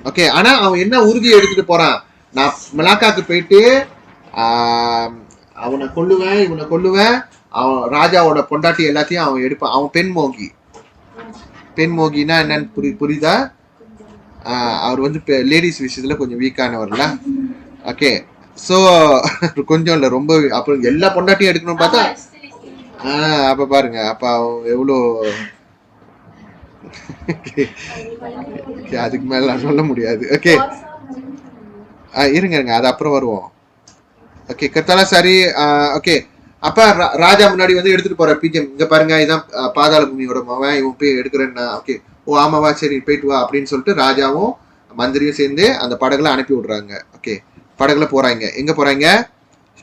ஓகே, ஆனா அவன் என்ன உறுதியை எடுத்துட்டு போறான்? நான் மலாக்காக்கு போயிட்டு அவனை கொல்லுவேன், இவனை கொல்லுவேன், அவன் ராஜாவோட பொண்டாட்டி எல்லாத்தையும் அவன் எடுப்பான். அவன் பெண் மோகினா என்னன்னு புரியுதா? அவர் வந்து லேடிஸ் விஷயத்துல கொஞ்சம் வீக்கானவர்ல. ஓகே, ஸோ கொஞ்சம் இல்லை ரொம்ப. அப்புறம் எல்லா பொண்டாட்டியும் எடுக்கணும்னு பார்த்தா அப்ப பாருங்க, அப்ப அவன் எவ்வளோ அதுக்கு மேல நான் சொல்ல முடியாது. ஓகே இருங்க அது அப்புறம் வருவோம். Okay கத்தாலா sorry. ஓகே, அப்ப ராஜா முன்னாடி வந்து எடுத்துட்டு போற பிஜிஎம், இங்க பாருங்க இதான் பாதாள பூமியோட மவன், இவன் போய் எடுக்கிறேன்னா. ஓகே, ஓ ஆமாவா சரி போயிட்டு வா அப்படின்னு சொல்லிட்டு ராஜாவும் மந்திரியும் சேர்ந்து அந்த படகுல அனுப்பி விடுறாங்க. ஓகே, படகுல போறாங்க. எங்க போறாங்க?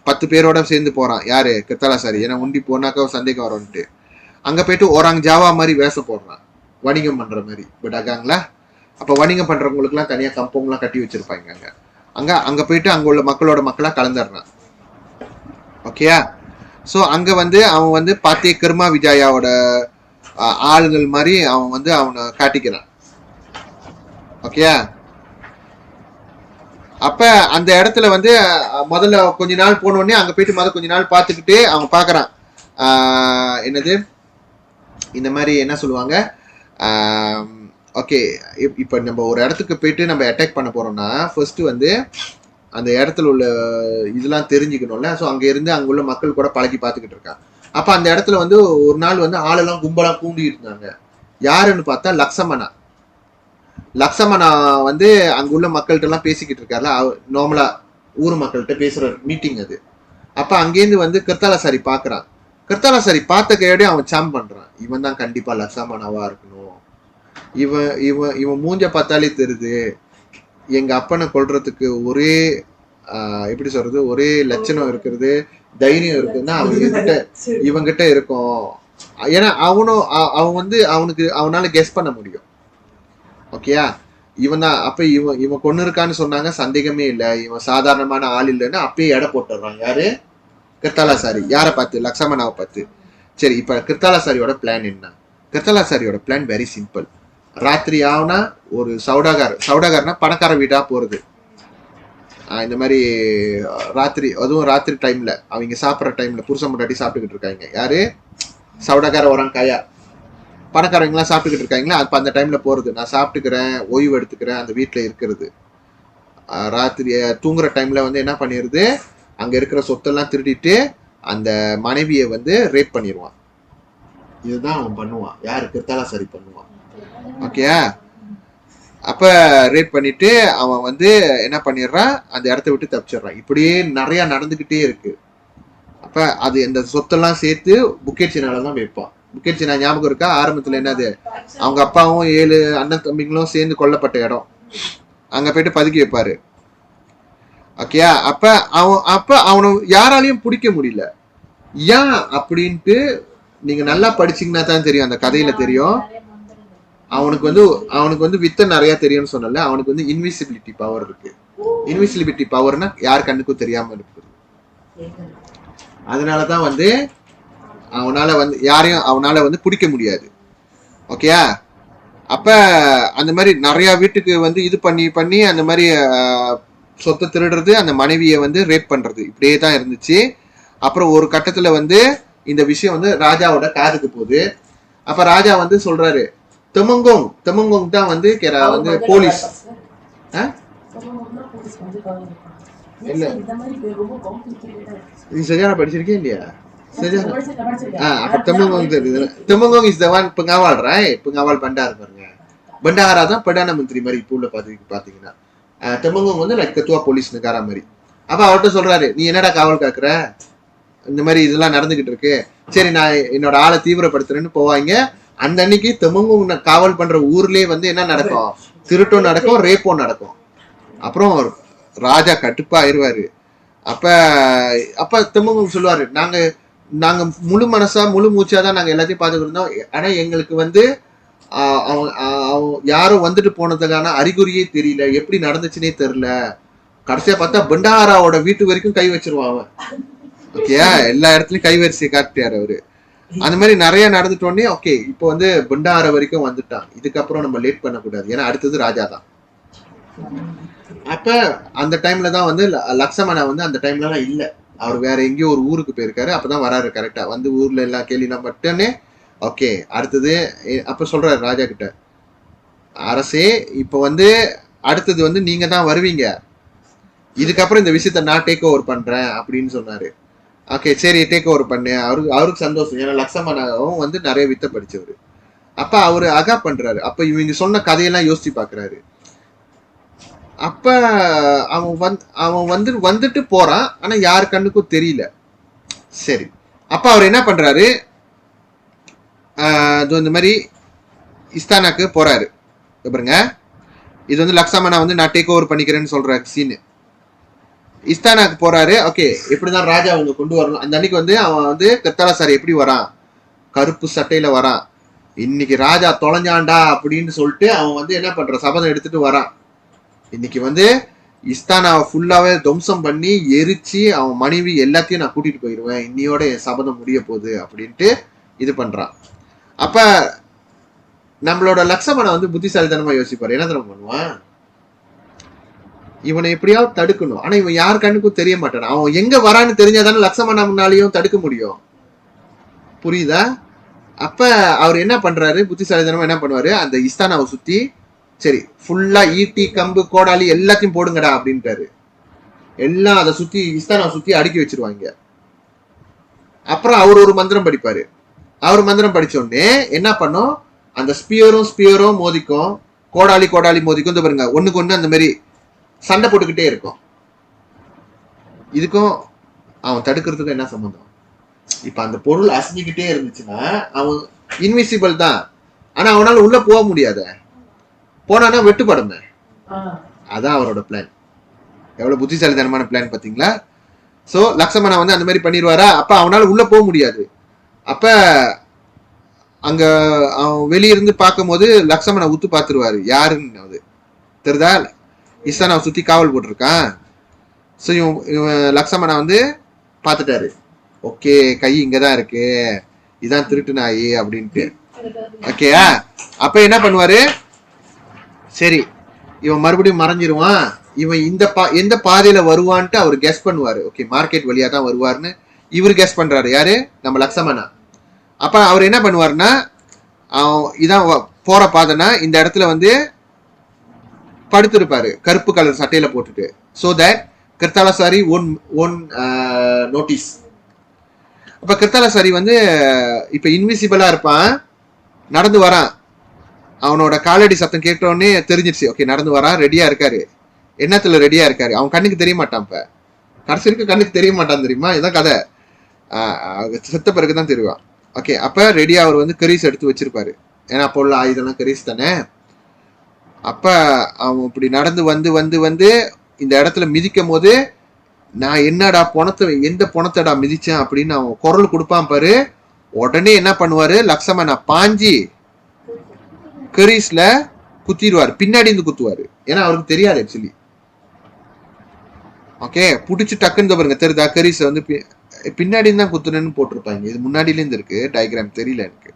10 பேரோட சேர்ந்து போறான். யாரு? கத்தாலா சாரி. ஏன்னா உண்டி போனாக்கா சந்தேகம் வரும்ட்டு அங்க போயிட்டு ஒராங் ஜாவா மாதிரி வேஷம் போடுறான், வணிகம் பண்ற மாதிரி. பட் ஆகாங்களா? அப்ப வணிகம் பண்றவங்களுக்கு எல்லாம் தனியா கம்பவுண்ட் எல்லாம் கட்டி வச்சிருப்பாங்க அங்க. அங்க அங்க போயிட்டு அங்க உள்ள மக்களோட மக்களா கலந்துடுறான். ஓகேயா? ஸோ அங்க வந்து அவன் வந்து பாத்திய கர்மா விஜயாவோட ஆளுகள் மாதிரி அவன் வந்து அவனை காட்டிக்கிறான். ஓகேயா? அப்ப அந்த இடத்துல வந்து முதல்ல கொஞ்ச நாள் போனோடனே அங்க போயிட்டு கொஞ்ச நாள் பார்த்துக்கிட்டு அவன் பாக்குறான். என்னது இந்த மாதிரி என்ன சொல்லுவாங்க? ஓகே, இப்போ நம்ம ஒரு இடத்துக்கு போயிட்டு நம்ம அட்டாக் பண்ண போறோம்னா ஃபர்ஸ்ட் வந்து அந்த இடத்துல உள்ள இதெல்லாம் தெரிஞ்சுக்கணும்ல. ஸோ அங்க இருந்து அங்க உள்ள மக்கள் கூட பழகி பார்த்துக்கிட்டு இருக்கான். அப்ப அந்த இடத்துல வந்து ஒரு நாள் வந்து ஆளெல்லாம் கும்பலா கூண்டிட்டு இருந்தாங்க. யாருன்னு பார்த்தா லக்ஷமனா வந்து அங்க உள்ள மக்கள்கிட்ட எல்லாம் பேசிக்கிட்டு இருக்காருல, நார்மலா ஊர் மக்கள்கிட்ட பேசுற மீட்டிங் அது. அப்ப அங்கேருந்து வந்து கிருத்தாலசாரி பாக்குறான். கிருத்தாலசாரி பார்த்த கையோட அவன் சாம் பண்றான், இவன் தான் கண்டிப்பா லக்ஷமனாவா இருக்கணும். இவன் இவன் இவன் மூஞ்ச பார்த்தாலே தெரியுது, எங்க அப்பனை கொல்றதுக்கு ஒரே எப்படி சொல்றது, ஒரே லட்சணம் இருக்கிறது, தைரியம் இருக்குதுன்னா இவங்கிட்ட இருக்கும். ஏன்னா அவன் வந்து அவனால கெஸ் பண்ண முடியும். ஓகேயா? இவன் தான். அப்ப இவன் கொண்டு இருக்கான்னு சொன்னாங்க, சந்தேகமே இல்லை, இவன் சாதாரணமான ஆள் இல்லைன்னு அப்பயே எடை போட்டுறான். யாரு? கிருத்தாலாசாரி. யாரை பார்த்து? லக்ஷமனாவை பார்த்து. சரி, இப்ப கிருத்தாலாசாரியோட பிளான் என்ன? கிருத்தாலாசாரியோட பிளான் வெரி சிம்பிள். ராத்திரி ஆகுனா ஒரு சவுடாகார்னா பணக்கார வீடா போறது. இந்த மாதிரி ராத்திரி, அதுவும் ராத்திரி டைம்ல அவங்க சாப்பிட்ற டைம்ல புருஷன் முன்னாடி சாப்பிட்டுக்கிட்டு இருக்காங்க. யாரு? சவுடாக்கார வரான் காயா, பணக்காரங்களாம் சாப்பிட்டுக்கிட்டு இருக்காங்களா, அப்ப அந்த டைம்ல போறது. நான் சாப்பிட்டுக்கிறேன், ஓய்வு எடுத்துக்கிறேன், அந்த வீட்டுல இருக்கிறது. ராத்திரி தூங்குற டைம்ல வந்து என்ன பண்ணிடுது, அங்க இருக்கிற சொத்தெல்லாம் திருடிட்டு அந்த மனைவியை வந்து ரேப் பண்ணிடுவான். இதுதான் அவன் பண்ணுவான். யாரு? கிருத்தாலாசாரி பண்ணுவான். ஓகேயா? அப்ப ரேப் பண்ணிட்டு அவன் வந்து என்ன பண்ணிடுறான், அந்த இடத்த விட்டு தப்பிச்சிடுறான். இப்படியே நிறைய நடந்துகிட்டே இருக்கு. அப்ப அது இந்த சொத்தெல்லாம் சேர்த்து புக்கேட்சினாலதான் வைப்பான். புக்கேட்சினா ஞாபகம் இருக்கா? ஆரம்பத்துல என்னது, அவங்க அப்பாவும் 7 அண்ணன் தம்பிங்களும் சேர்ந்து கொல்லப்பட்ட இடம். அங்க போயிட்டு பதுக்கி வைப்பாரு. ஓகேயா? அப்ப அவனை யாராலையும் பிடிக்க முடியல. ஏன் அப்படின்ட்டு நீங்க நல்லா படிச்சீங்கன்னா தான் தெரியும், அந்த கதையில தெரியும். அவனுக்கு வந்து வித்த நிறைய தெரியும்னு சொன்னல, அவனுக்கு வந்து இன்விசிபிலிட்டி பவர் இருக்கு. இன்விசிபிலிட்டி பவர்னா யார் கண்ணுக்கும் தெரியாம இருக்கு. அதனாலதான் வந்து அவனால வந்து பிடிக்க முடியாது. ஓகேயா? அப்ப அந்த மாதிரி நிறைய வீட்டுக்கு வந்து இது பண்ணி அந்த மாதிரி சொத்தை திருடுறது, அந்த மனைவியை வந்து ரேப் பண்றது, இப்படியே தான் இருந்துச்சு. அப்புறம் ஒரு கட்டத்துல வந்து இந்த விஷயம் வந்து ராஜாவோட காதுக்கு போகுது. அப்ப ராஜா வந்து சொல்றாரு, தெமங்கோங் தான் வந்து போலீஸ். இல்ல நீ சரியான படிச்சிருக்கே இல்லையா? சரியா அப்ப தெம்மங்கோங் தெரியுது. தெம்மங்கோங் is the one pengawal right, pengawal bandar பாருங்க. பண்டாரா தான் பிரதான மந்திரி மாதிரி இப்போ உள்ள பாத்தீங்கன்னா. தெம்மங்கோங் வந்து லைக் கத்துவா போலீஸ் நகாரா மாதிரி. அப்ப அவர்கிட்ட சொல்றாரு, நீ என்னடா காவல் காக்குற, இந்த மாதிரி இதெல்லாம் நடந்துகிட்டு இருக்கு, சரி நான் என்னோட ஆளை தீவிரப்படுத்துறேன்னு போவாங்க. அந்த அன்னைக்கு தெம்மங்கோங் காவல் பண்ற ஊர்லயே வந்து என்ன நடக்கும், திருட்டும் நடக்கும், ரேப்பும் நடக்கும். அப்புறம் ராஜா கட்டுப்பாயிருவாரு. அப்ப அப்ப தெம்மங்கோங் சொல்லுவாரு, நாங்க நாங்க முழு மனசா முழு மூச்சாதான் நாங்க எல்லாத்தையும் பார்த்துக்கிட்டு இருந்தோம். ஆனா எங்களுக்கு வந்து யாரும் வந்துட்டு போனதுக்கான அறிகுறியே தெரியல, எப்படி நடந்துச்சுன்னே தெரியல. கடைசியா பார்த்தா பண்டாராவோட வீட்டு வரைக்கும் கை வச்சிருவான் அவன். ஓகேயா, எல்லா இடத்துலயும் கைவரிசையை காட்டியாரு அவரு. அந்த மாதிரி நிறைய நடந்துட்டோடனே ஓகே இப்போ வந்து பண்டார வரைக்கும் வந்துட்டான். இதுக்கப்புறம் நம்ம லேட் பண்ணக்கூடாது, ஏன்னா அடுத்தது ராஜா தான். அப்ப அந்த டைம்ல தான் வந்து லக்ஷ்மணா வந்து அந்த டைம்லலாம் இல்ல, அவர் வேற எங்கேயோ ஒரு ஊருக்கு போயிருக்காரு. அப்பதான் வராரு கரெக்டா வந்து ஊர்ல எல்லாம் கேள்விலாம் பட்டனே. ஓகே அடுத்தது அப்ப சொல்றாரு ராஜா கிட்ட, அரசே இப்ப வந்து அடுத்தது வந்து நீங்க தான் வருவீங்க, இதுக்கப்புறம் இந்த விஷயத்த நான் டேக் ஓவர் பண்றேன் அப்படின்னு சொன்னாரு. ஓகே சரி டேக் ஓவர் பண்ணு. அவருக்கு சந்தோஷம், ஏன்னா லக்ஷ்மணாவும் வந்து நிறைய வித்த படிச்சவரு. அப்ப அவரு அகா பண்றாரு. அப்ப இவங்க சொன்ன கதையெல்லாம் யோசிச்சு பாக்குறாரு. அப்ப அவன் வந்துட்டு போறான், ஆனா யார் கண்ணுக்கும் தெரியல. சரி அப்ப அவர் என்ன பண்றாரு, இந்த மாதிரி இஸ்தானாக்கு போறாரு பாருங்க. இது வந்து லக்ஷ்மணா வந்து நான் டேக் ஓவர் பண்ணிக்கிறேன்னு சொல்ற சீனு. இஸ்தானாக்கு போறாரு. ஓகே எப்படிதான் ராஜா அவங்க கொண்டு வரணும். அந்த அன்னைக்கு வந்து அவன் வந்து கத்தாலசாரி எப்படி வரான், கருப்பு சட்டையில வரான். இன்னைக்கு ராஜா தொலைஞ்சாண்டா அப்படின்னு சொல்லிட்டு அவன் வந்து என்ன பண்ற, சபதம் எடுத்துட்டு வரான். இன்னைக்கு வந்து இஸ்தானாவை ஃபுல்லாவே துவம்சம் பண்ணி எரிச்சு அவன் மனைவி எல்லாத்தையும் நான் கூட்டிட்டு போயிடுவேன், இன்னையோட என் சபதம் முடிய போகுது அப்படின்ட்டு இது பண்றான். அப்ப நம்மளோட லக்ஷ்மணன் வந்து புத்திசாலித்தனமா யோசிப்பாரு. என்ன தரம் பண்ணுவான், இவனை எப்படியாவது தடுக்கணும். ஆனா இவன் யார் கண்ணுக்கும் தெரிய மாட்டான். அவன் எங்க வரான்னு தெரிஞ்சாதானே லக்ஷ்மணா முன்னாலேயும் தடுக்க முடியும், புரியுதா? அப்ப அவர் என்ன பண்றாரு, புத்திசாலித்தனமா என்ன பண்ணுவாரு, அந்த இஸ்தானாவை சுத்தி சரி ஃபுல்லா ஈட்டி கம்பு கோடாலி எல்லாத்தையும் போடுங்கடா அப்படின்ட்டாரு. எல்லாம் அதை சுத்தி இஸ்தானாவை சுத்தி அடுக்கி வச்சிருவாங்க. அப்புறம் அவர் ஒரு மந்திரம் படிப்பாரு. அவர் மந்திரம் படிச்ச உடனே என்ன பண்ணும், அந்த ஸ்பியரும் மோதிக்கும், கோடாலி மோதிக்கும். இந்த பாருங்க ஒண்ணுக்கு ஒண்ணு அந்த மாதிரி சண்டை போட்டுக்கிட்டே இருக்கும். இதுக்கும் அவன் தடுக்கிறதுக்கும் என்ன சம்பந்தம்? இப்ப அந்த பொருள் அசைஞ்சுக்கிட்டே இருந்துச்சுன்னா அவன் இன்விசிபிள் தான், ஆனா அவனால உள்ள போக முடியாத, போனானா வெட்டுப்படுமே. அதான் அவரோட பிளான். எவ்வளவு புத்திசாலித்தனமான பிளான் பாத்தீங்களா? சோ லக்ஷ்மணா வந்து அந்த மாதிரி பண்ணிடுவாரா. அப்ப அவனால உள்ள போக முடியாது. அப்ப அங்க அவன் வெளியிருந்து பார்க்கும் போது லக்ஷ்மணா உத்து பார்த்துருவாரு, யாருன்னு தெரியுதா, இஸ்தானாவை சுத்தி காவல் போட்டிருக்கான். ஸோ இவன் லக்ஷ்மணா வந்து பார்த்துட்டாரு. ஓகே கை இங்கதான் இருக்கு, இதான் திருட்டு நாயி அப்படின்ட்டு. ஓகேயா, அப்ப என்ன பண்ணுவாரு, சரி இவன் மறுபடியும் மறைஞ்சிருவான், இவன் எந்த பாதையில வருவான்ட்டு அவர் கெஸ் பண்ணுவாரு. ஓகே மார்க்கெட் வழியா தான் வருவாருன்னு இவரு கெஸ் பண்றாரு. யாரு, நம்ம லக்ஷ்மணா. அப்ப அவர் என்ன பண்ணுவாருன்னா, இதான் போற பாதைனா இந்த இடத்துல வந்து படுத்திருப்பாரு கருப்பு கலர் சட்டையில போட்டுட்டு. சோ தட் கிருத்தாலசாரி ஒன் நோட்டீஸ். அப்ப கிருத்தாலசாரி வந்து இப்ப இன்விசிபிளா இருப்பான், நடந்து வரான். அவனோட காலடி சத்தம் கேட்டோடனே தெரிஞ்சிருச்சு, ஓகே நடந்து வரான், ரெடியா இருக்காரு. என்னத்துல ரெடியா இருக்காரு, அவன் கண்ணுக்கு தெரிய மாட்டான். இப்ப கடைசி வரைக்கும் கண்ணுக்கு தெரிய மாட்டான் தெரியுமா, இதான் கதை. செத்த பிறகுதான் தெரியும். ஓகே அப்ப ரெடியா அவர் வந்து கரீஸ் எடுத்து வச்சிருப்பாரு, ஏன்னா அப்போ உள்ள ஆயுதம்லாம் கரீஸ் தானே. அப்ப அவன் இப்படி நடந்து வந்து இந்த இடத்துல மிதிக்கும் போது, நான் என்னடா எந்த பணத்தடா மிதிச்சேன் அப்படின்னு அவன் குரல் கொடுப்பான் பாரு. உடனே என்ன பண்ணுவாரு, லக்ஷ்மணா பாஞ்சி கரீஸ்ல குத்திடுவாரு, பின்னாடி இருந்து குத்துவாரு. ஏன்னா அவருக்கு தெரியாது ஆக்சுவலி. ஓகே புடிச்சு டக்குன்னு பாருங்க தெரியுதா, கரீஸ் வந்து பின்னாடி தான் குத்துனேன்னு போட்டிருப்பாங்க. இது முன்னாடில இருந்து இருக்கு டயக்ராம், தெரியல எனக்கு.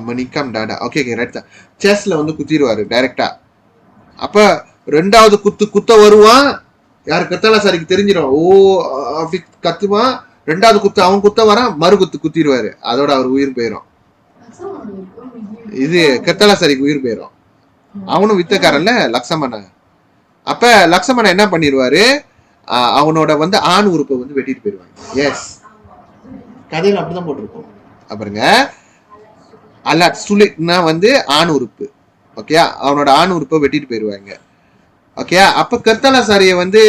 மணிக்கம் டாடா. ஓகே ரைட் தான். செஸ்ல வந்து குத்திடுவாரு டைரக்டா. அப்ப ரெண்டாவது குத்த வருவான், யாரு கத்தாலசாரிக்கு தெரிஞ்சிடும். ஓ அப்படி கத்துவான். ரெண்டாவது குத்து அவன் குத்த வரான், மறு குத்திடுவாரு. அதோட அவர் உயிர் போயிடும். இது கத்தாலசாரிக்கு உயிர் போயிடும். அவனும் வித்தக்காரன்ல லக்ஷ்மணா. அப்ப லக்ஷ்மணா என்ன பண்ணிடுவாரு, அவனோட வந்து ஆண் உறுப்பை வந்து வெட்டிட்டு போயிடுவாங்க. எஸ், கதையில அப்படிதான் போட்டிருக்கோம். அப்புறங்க அலாட் சுலிட்னா வந்து ஆண் உறுப்பு. ஓகே, அவனோட ஆண் உறுப்பை வெட்டிட்டு போயிடுவாங்க. ஓகே, அப்ப கர்த்தலாசாரிய வந்து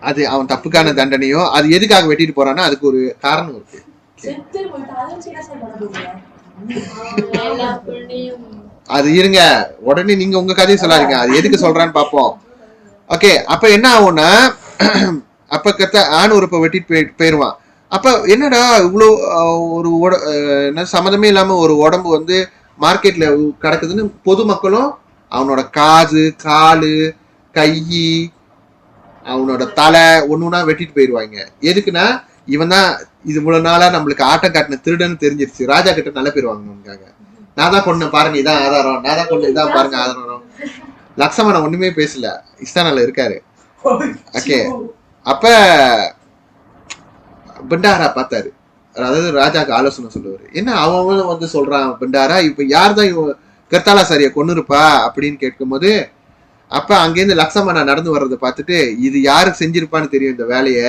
அது அவன் தப்புக்கான தண்டனையோ, அது எதுக்காக வெட்டிட்டு போறான்னா அதுக்கு ஒரு காரணம் இருக்கு. அது இருங்க, உடனே நீங்க உங்க கதையை சொல்லாதீங்க, அது எதுக்கு சொல்றான்னு பாப்போம். ஓகே, அப்ப என்ன ஆகும்னா அப்ப ஆண் உறுப்பை வெட்டிட்டு போயிடுவான். அப்ப என்னடா இவ்வளோ ஒரு என்ன சம்மதமே இல்லாம ஒரு உடம்பு வந்து மார்க்கெட்ல கிடக்குதுன்னு பொதுமக்களும் அவனோட காது, காலு, கை, அவனோட தலை ஒண்ணுன்னா வெட்டிட்டு போயிடுவாங்க. எதுக்குன்னா இவன் தான் இது இவ்வளவு நாளா நம்மளுக்கு ஆட்டம் காட்டின திருடன்னு தெரிஞ்சிருச்சு. ராஜா கிட்ட நல்ல பேர் வாங்கணும்காக நான் தான் கொண்டு பாருங்க இதான் ஆதாரம், நான் தான் கொண்டு இதான் பாருங்க ஆதாரம். லக்ஷ்மணன் ஒண்ணுமே பேசல, இஸ்தானால இருக்காரு. ஓகே, அப்ப பண்டாரா பார்த்தாரு, அதாவது ராஜாக்கு ஆலோசனை சொல்லுவாரு. என்ன அவன் வந்து சொல்றான் பண்டாரா, இப்ப யார் தான் கர்த்தாலாசாரிய கொண்டு இருப்பா அப்படின்னு கேட்கும் போது, அப்ப அங்கேருந்து லக்ஷ்மணா நடந்து வர்றதை பார்த்துட்டு இது யாருக்கு செஞ்சிருப்பான்னு தெரியும் இந்த வேலைய,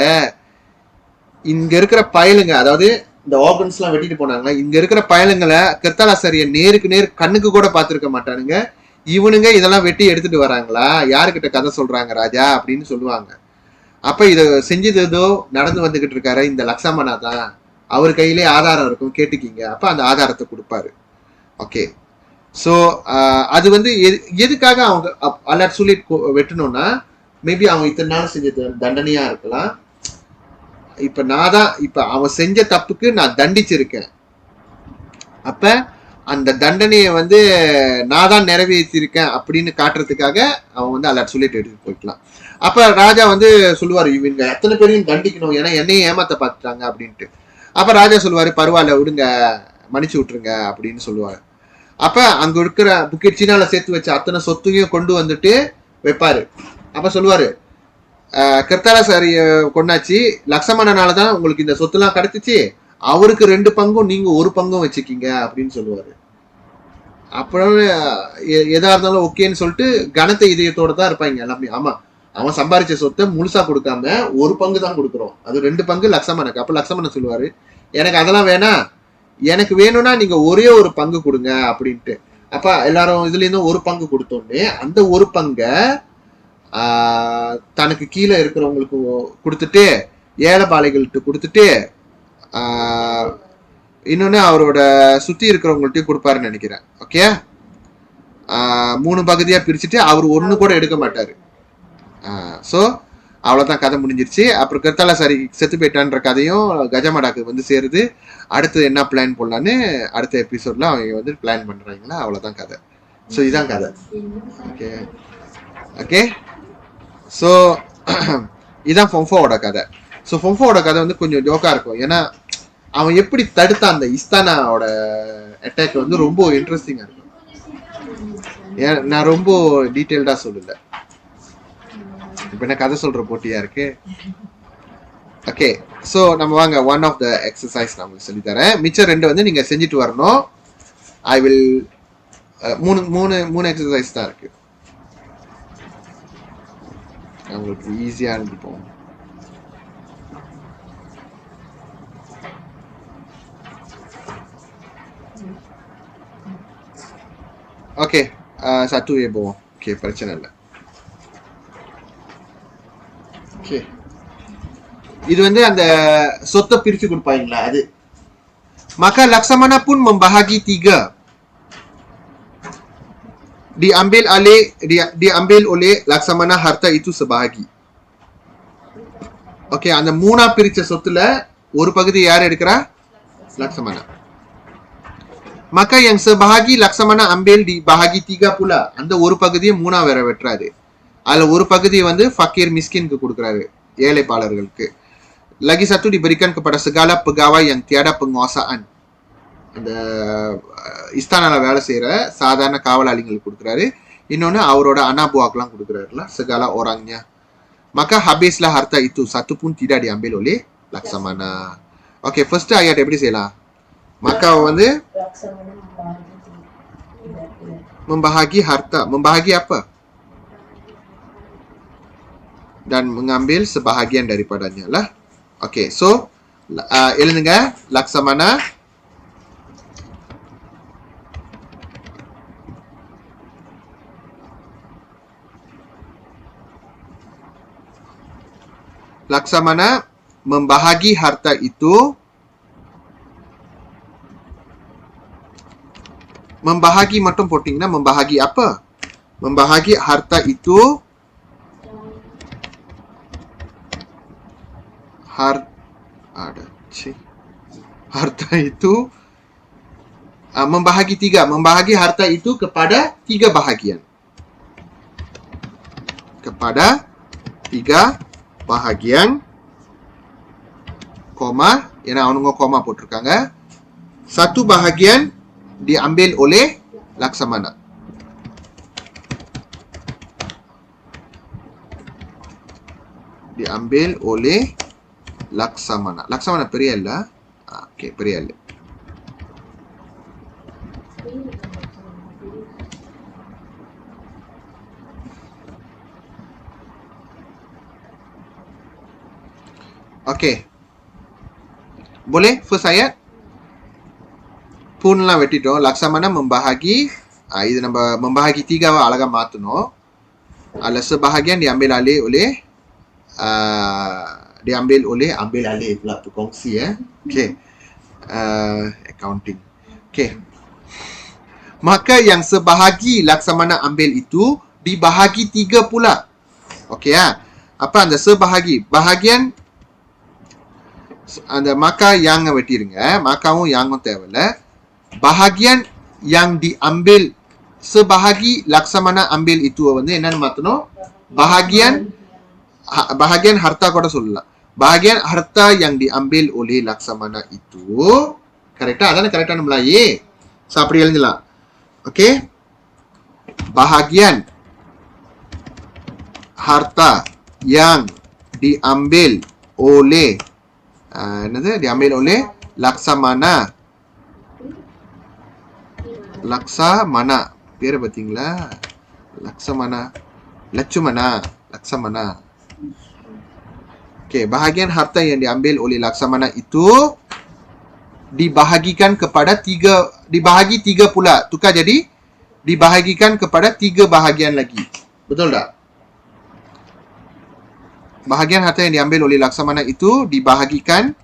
இங்க இருக்கிற பயலுங்க, அதாவது இந்த ஆர்கன்ஸ் எல்லாம் வெட்டிட்டு போனாங்களா, இங்க இருக்கிற பயலுங்களை கர்த்தாலாசாரிய நேருக்கு நேர் கண்ணுக்கு கூட பார்த்திருக்க மாட்டானுங்க, இவனுங்க இதெல்லாம் வெட்டி எடுத்துட்டு வராங்களா, யாருக்கிட்ட கதை சொல்றாங்க ராஜா அப்படின்னு சொல்லுவாங்க. அப்ப இத செஞ்சது ஏதோ நடந்து வந்துகிட்டு இருக்காரு இந்த லக்ஷ்மணா தான், அவர் கையிலே ஆதாரம் இருக்கும் கேட்டுக்கீங்க. அப்ப அந்த ஆதாரத்தை கொடுப்பாரு. ஓகே, ஸோ அது வந்து எதுக்காக அவங்க அலர்ட் சொல்லி வெட்டணும்னா, மேபி அவங்க இத்தனை நாள் செஞ்ச தண்டனையா இருக்கலாம். இப்ப நான் தான் இப்ப அவன் செஞ்ச தப்புக்கு நான் தண்டிச்சிருக்கேன், அப்ப அந்த தண்டனையை வந்து நான் தான் நிறைவேற்றிருக்கேன் அப்படின்னு காட்டுறதுக்காக அவன் வந்து அலர்ட் சொல்லிட்டு எடுத்து போய்க்கலாம். அப்ப ராஜா வந்து சொல்லுவாரு, இவங்க எத்தனை பேரையும் தண்டிக்கணும், ஏன்னா என்னையும் ஏமாத்த பார்த்துட்டாங்க அப்படின்ட்டு. அப்ப ராஜா சொல்லுவாரு, பரவாயில்ல விடுங்க, மன்னிச்சு விட்டுருங்க அப்படின்னு சொல்லுவாரு. அப்ப அங்க இருக்கிற புக்கெட் சீனால சேர்த்து வச்ச அத்தனை சொத்தையும் கொண்டு வந்துட்டு வைப்பாரு. அப்ப சொல்லுவாரு, கர்த்தாலாசாரிய கொண்டாச்சு, லக்ஷ்மணனாலதான் உங்களுக்கு இந்த சொத்து எல்லாம் கிடைச்சிச்சு, அவருக்கு 2 பங்கும் நீங்க 1 பங்கும் வச்சுக்கீங்க அப்படின்னு சொல்லுவாரு. அப்புறம் எதா இருந்தாலும் ஓகேன்னு சொல்லிட்டு கனத்த இதயத்தோட தான் இருப்பாங்க எல்லாமே. ஆமா, அவன் சம்பாரிச்ச சொத்தை முழுசா கொடுக்காம 1 பங்கு தான் கொடுக்குறோம், அது 2 பங்கு லக்ஷ்மணனுக்கு. அப்ப லக்ஷ்மணன் சொல்லுவாரு, எனக்கு அதெல்லாம் வேணாம், எனக்கு வேணும்னா நீங்க ஒரே 1 பங்கு கொடுங்க அப்படின்ட்டு. அப்ப எல்லாரும் இதுல இருந்தும் 1 பங்கு கொடுத்தோன்னே அந்த 1 பங்க தனக்கு கீழே இருக்கிறவங்களுக்கு கொடுத்துட்டு, ஏழைபாளைகள்கிட்ட கொடுத்துட்டு, இன்னொன்னு அவரோட சுத்தி இருக்கிறவங்கள்ட்டையும் கொடுப்பாருன்னு நினைக்கிறேன். ஓகே, 3 பகுதியா பிரிச்சுட்டு அவர் ஒண்ணு கூட எடுக்க மாட்டாரு. ஸோ அவ்வளோதான், கதை முடிஞ்சிருச்சு. அப்புறம் கர்த்தாலாசாரி செத்து போயிட்டான்ற கதையும் கஜமடாக்கு வந்து சேருது. அடுத்து என்ன பிளான் போடலான்னு அடுத்த எபிசோட்ல அவங்க வந்து பிளான் பண்றாங்களா, அவ்வளோதான் கதை. ஸோ இதுதான் கதை. ஓகே ஓகே, ஸோ இதுதான் ஃபொம்ஃபோவோட கதை. ஸோ ஃபொம்ஃபோவோட கதை வந்து கொஞ்சம் ஜோக்கா இருக்கும், ஏன்னா அவன் எப்படி தடுத்தான் அந்த இஸ்தானாவோட அட்டாக் வந்து ரொம்ப இன்ட்ரெஸ்டிங்கா இருக்கும். நான் ரொம்ப டீட்டெயில்டா சொல்லல, இப்ப என்ன கதை சொல்ற போட்டியா இருக்கு. ஓகே, ஸோ நம்ம வாங்க ஒன் ஆஃப் த எக்ஸசைஸ் நான் உங்களுக்கு சொல்லி தரேன். மிச்சம் 2 வந்து நீங்க செஞ்சுட்டு வரணும். ஐ வில் 3 எக்ஸசைஸ் தான் இருக்கு, உங்களுக்கு ஈஸியா இருந்துப்போம். ஓகே, சத்து போவோம். ஓகே, பிரச்சனை இல்லை. ஓகே, இது வந்து அந்த சொத்தை பிரிச்சு கொடுப்பாங்களா அது. Maka Laksamana pun membahagi 3. Diambil oleh Laksamana harta itu sebahagi. Okay, அந்த 3ஆ பிரிச்ச சொத்துல ஒரு பகுதி யார் எடுக்கிறா? Lakshmana. Maka yang sebahagi Laksamana ambil di bahagi 3 pula. அந்த ஒரு பகுதியை 3ஆ வேற வெட்டுறாரு. அதுல ஒரு பகுதியை வந்து ஃபக்கீர் மிஸ்கின்க்கு கொடுக்குறாரு, ஏழைப்பாளர்களுக்கு. Lagi satu diberikan kepada segala pegawai yang tiada penguasaan. அந்த இஸ்தானால வேலை செய்யற சாதாரண காவலாளிகளுக்கு கொடுக்குறாரு. இன்னொன்னு அவரோட அனாபுவாக்கெல்லாம் கொடுக்குறாருல, segala orangnya. Maka habislah harta itu, satu pun tidak diambil oleh Laksamana. Oke, first ayat எப்படி செய்யலாம்? Maka வந்து membahagi harta. Membahagi apa? dan mengambil sebahagian daripadanya lah. Okey, so எழுதுங்க. Laksamana membahagi harta itu. Membahagi மட்டும் போட்டீங்கன்னா membahagi apa? Membahagi harta itu harta itu membahagi harta itu kepada 3 bahagian. Kepada 3 bahagian, koma, ஏன்னா அவனுங்க coma போட்டிருக்காங்க. 1 bahagian diambil oleh Laksamana. Diambil oleh Laksamana. Laksamana பெரிய இல்ல. Okay, பெரிய இல்ல. Okay. Boleh first ayat? பூன்லாம் வெட்டிட்டோம். Laksamana membahagi, இது நம்ம membahagi 3 அழகா மாத்தணும். Ada sebahagian diambil alih oleh ambil alih pula berkongsi okey. Accounting. Okey. Maka yang sebahagi Laksamana ambil itu dibahagi 3 pula. Okey apa அந்த sebahagi? Bahagian அந்த maka yang வெட்டிருங்க. makaவும் yangum தேவையில்லை. Bahagian yang diambil sebahagi Laksamana ambil itu வந்து என்னன்னு மாத்தணும்? bahagian harta கூட சொல்லலாம். Bahagian harta yang diambil oleh Laksamana itu கரெக்ட்டா? அதானே கரெக்ட்டான Melayu. So அப்படி எழுதலாம். Okey. Bahagian harta yang diambil oleh என்னது? diambil oleh Laksamana. பேரை பார்த்தீங்களா? Laksamana. Okey, bahagian harta yang diambil oleh Laksamana itu dibahagikan kepada 3, dibahagi 3 pula. Tukar jadi dibahagikan kepada 3 bahagian lagi. Betul tak? Bahagian harta yang diambil oleh Laksamana itu dibahagikan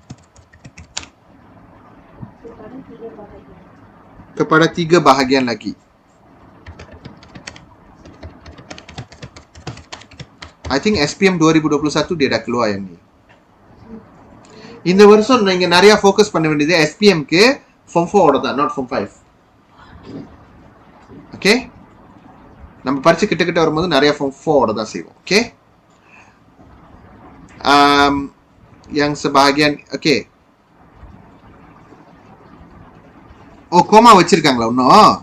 kepada 3 bahagian lagi. I think SPM 2021 dia dah keluar yang ni. இந்த வருஷம் நீங்க நிறைய focus பண்ண வேண்டியது SPM க்கு form 4 ஓட தான், not form 5. Okay, நம்ம பரிட்சை கிட்ட வரும்போது நிறைய form 4 ஓட தான் செய்வோம். Okay, yang sebahagian okay. Oh, comma வச்சிருக்காங்களா இன்னும்?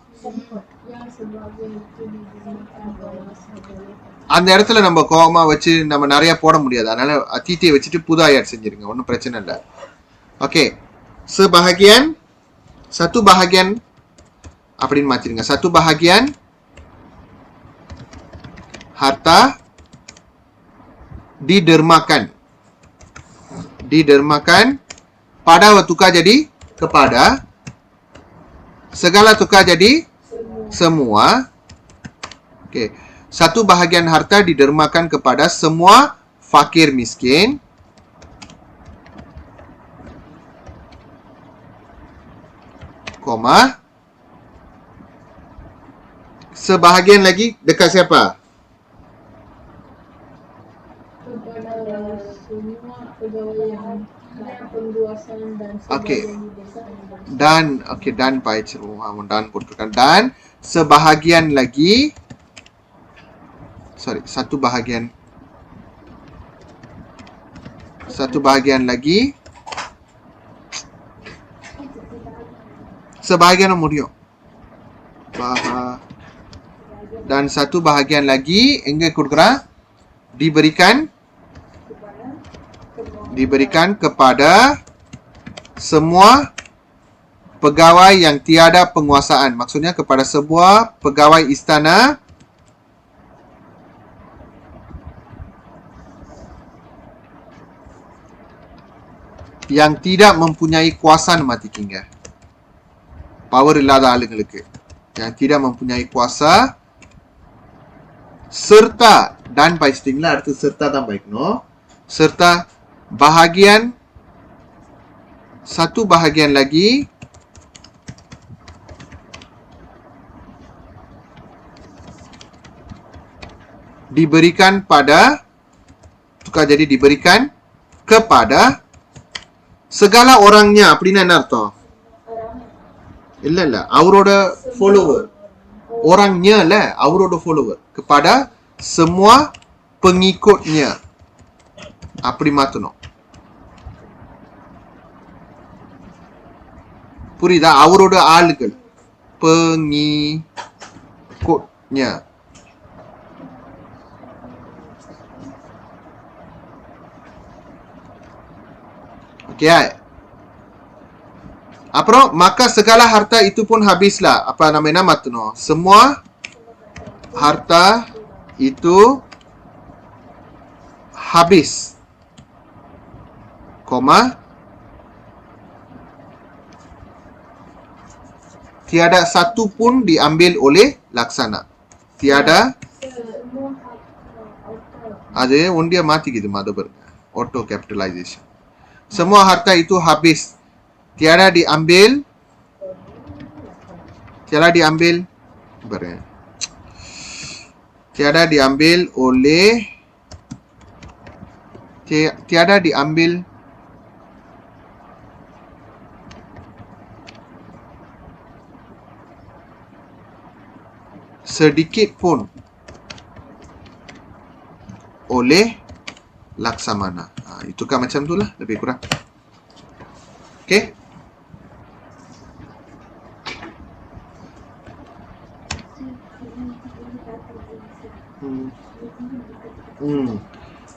அந்த இடத்துல நம்ம கோமா வச்சு நம்ம நிறைய போட முடியாது. அதனால தீத்தியை வச்சுட்டு புது ஆயாட் செஞ்சிருங்க, ஒன்றும் பிரச்சனை இல்லை. ஓகே, sebahagian, 1 bahagian அப்படின்னு மாத்திருங்க. 1 bahagian harta didermakan pada tukar jadi kepada, segala tukar jadi semua. Okey, 1 bahagian harta didermakan kepada semua fakir miskin, koma, sebahagian lagi dekat siapa? Okey. Dan okey, dan baik rumah dan potukan dan sebahagian lagi, sorry, 1 bahagian lagi, sebahagian முடியும். Dan 1 bahagian lagi எங்க கொடுக்குறான்? diberikan kepada semua pegawai yang tiada penguasaan. Maksudnya kepada sebuah pegawai istana yang tidak mempunyai kuasa mematikinya. Power இல்லாத ஆளுங்களுக்கு. Yang tidak mempunyai kuasa serta dan படிச்சிட்டீங்களா? அடுத்து serta தான் படிக்கணும். Serta bahagian satu bahagian lagi diberikan pada tukar jadi diberikan kepada segala orangnya. அப்படின்னா என்ன அர்த்தம்? இல்ல அவரோட follower. Orangnya lah, அவரோட follower. Kepada semua pengikutnya. அப்படி மாத்தணும். புரியுதா? அவரோட ஆளுகள். pengikutnya. Okay. அப்புறம் maka segala harta itu pun habislah. Apa namanya matno? Semua harta itu habis. Koma. Tiada satu pun diambil oleh laksana. Tiada. அது ஒண்டியா மாத்திக்குது மதபர். Auto capitalization. Semua harta itu habis. Tiada diambil. Tiada diambil. Tiada diambil oleh. Tiada diambil. Sedikit pun oleh Laksamana. Itu kan macam tu lah, lebih kurang. Okay.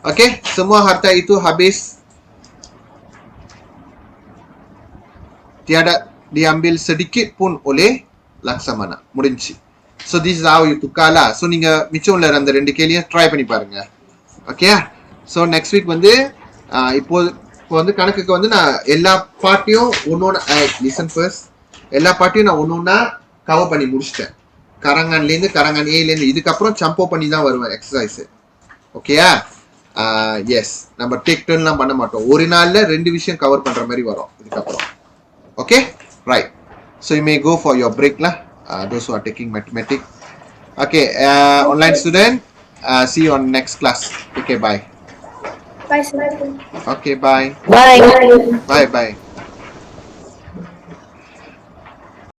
Okay, semua harta itu habis. Tiada diambil sedikit pun oleh Laksamana. முடிஞ்சு. So this is how you tukar lah. So நீங்க மிச்சம் உள்ள அந்த ரெண்டு கேள்வியும் try பண்ணி பாருங்க. Okay. So next week வந்து இப்போ வந்து கணக்குக்கு வந்து நான் எல்லா பார்ட்டியும் ஒன்னொன்னா லிசன் ஃபர்ஸ்ட். எல்லா பார்ட்டியும் நான் ஒன்னொன்னா கவர் பண்ணி முடிச்சிட்டேன். கரங்கான்லேருந்து கரங்கான் ஏலேருந்து இதுக்கப்புறம் சம்போ பண்ணி தான் வருவேன் எக்ஸசைஸ். ஓகேயா? எஸ், நம்ம டேக் டர்ன்லாம் பண்ண மாட்டோம். ஒரு நாள்ல ரெண்டு விஷயம் கவர் பண்ற மாதிரி வரும் இதுக்கப்புறம். Okay, right. So you may go for your break lah. Those who are taking mathematics. Okay, online student, see you on next class. Okay, bye. Bye, sir. Okay, bye. Bye. Bye, bye.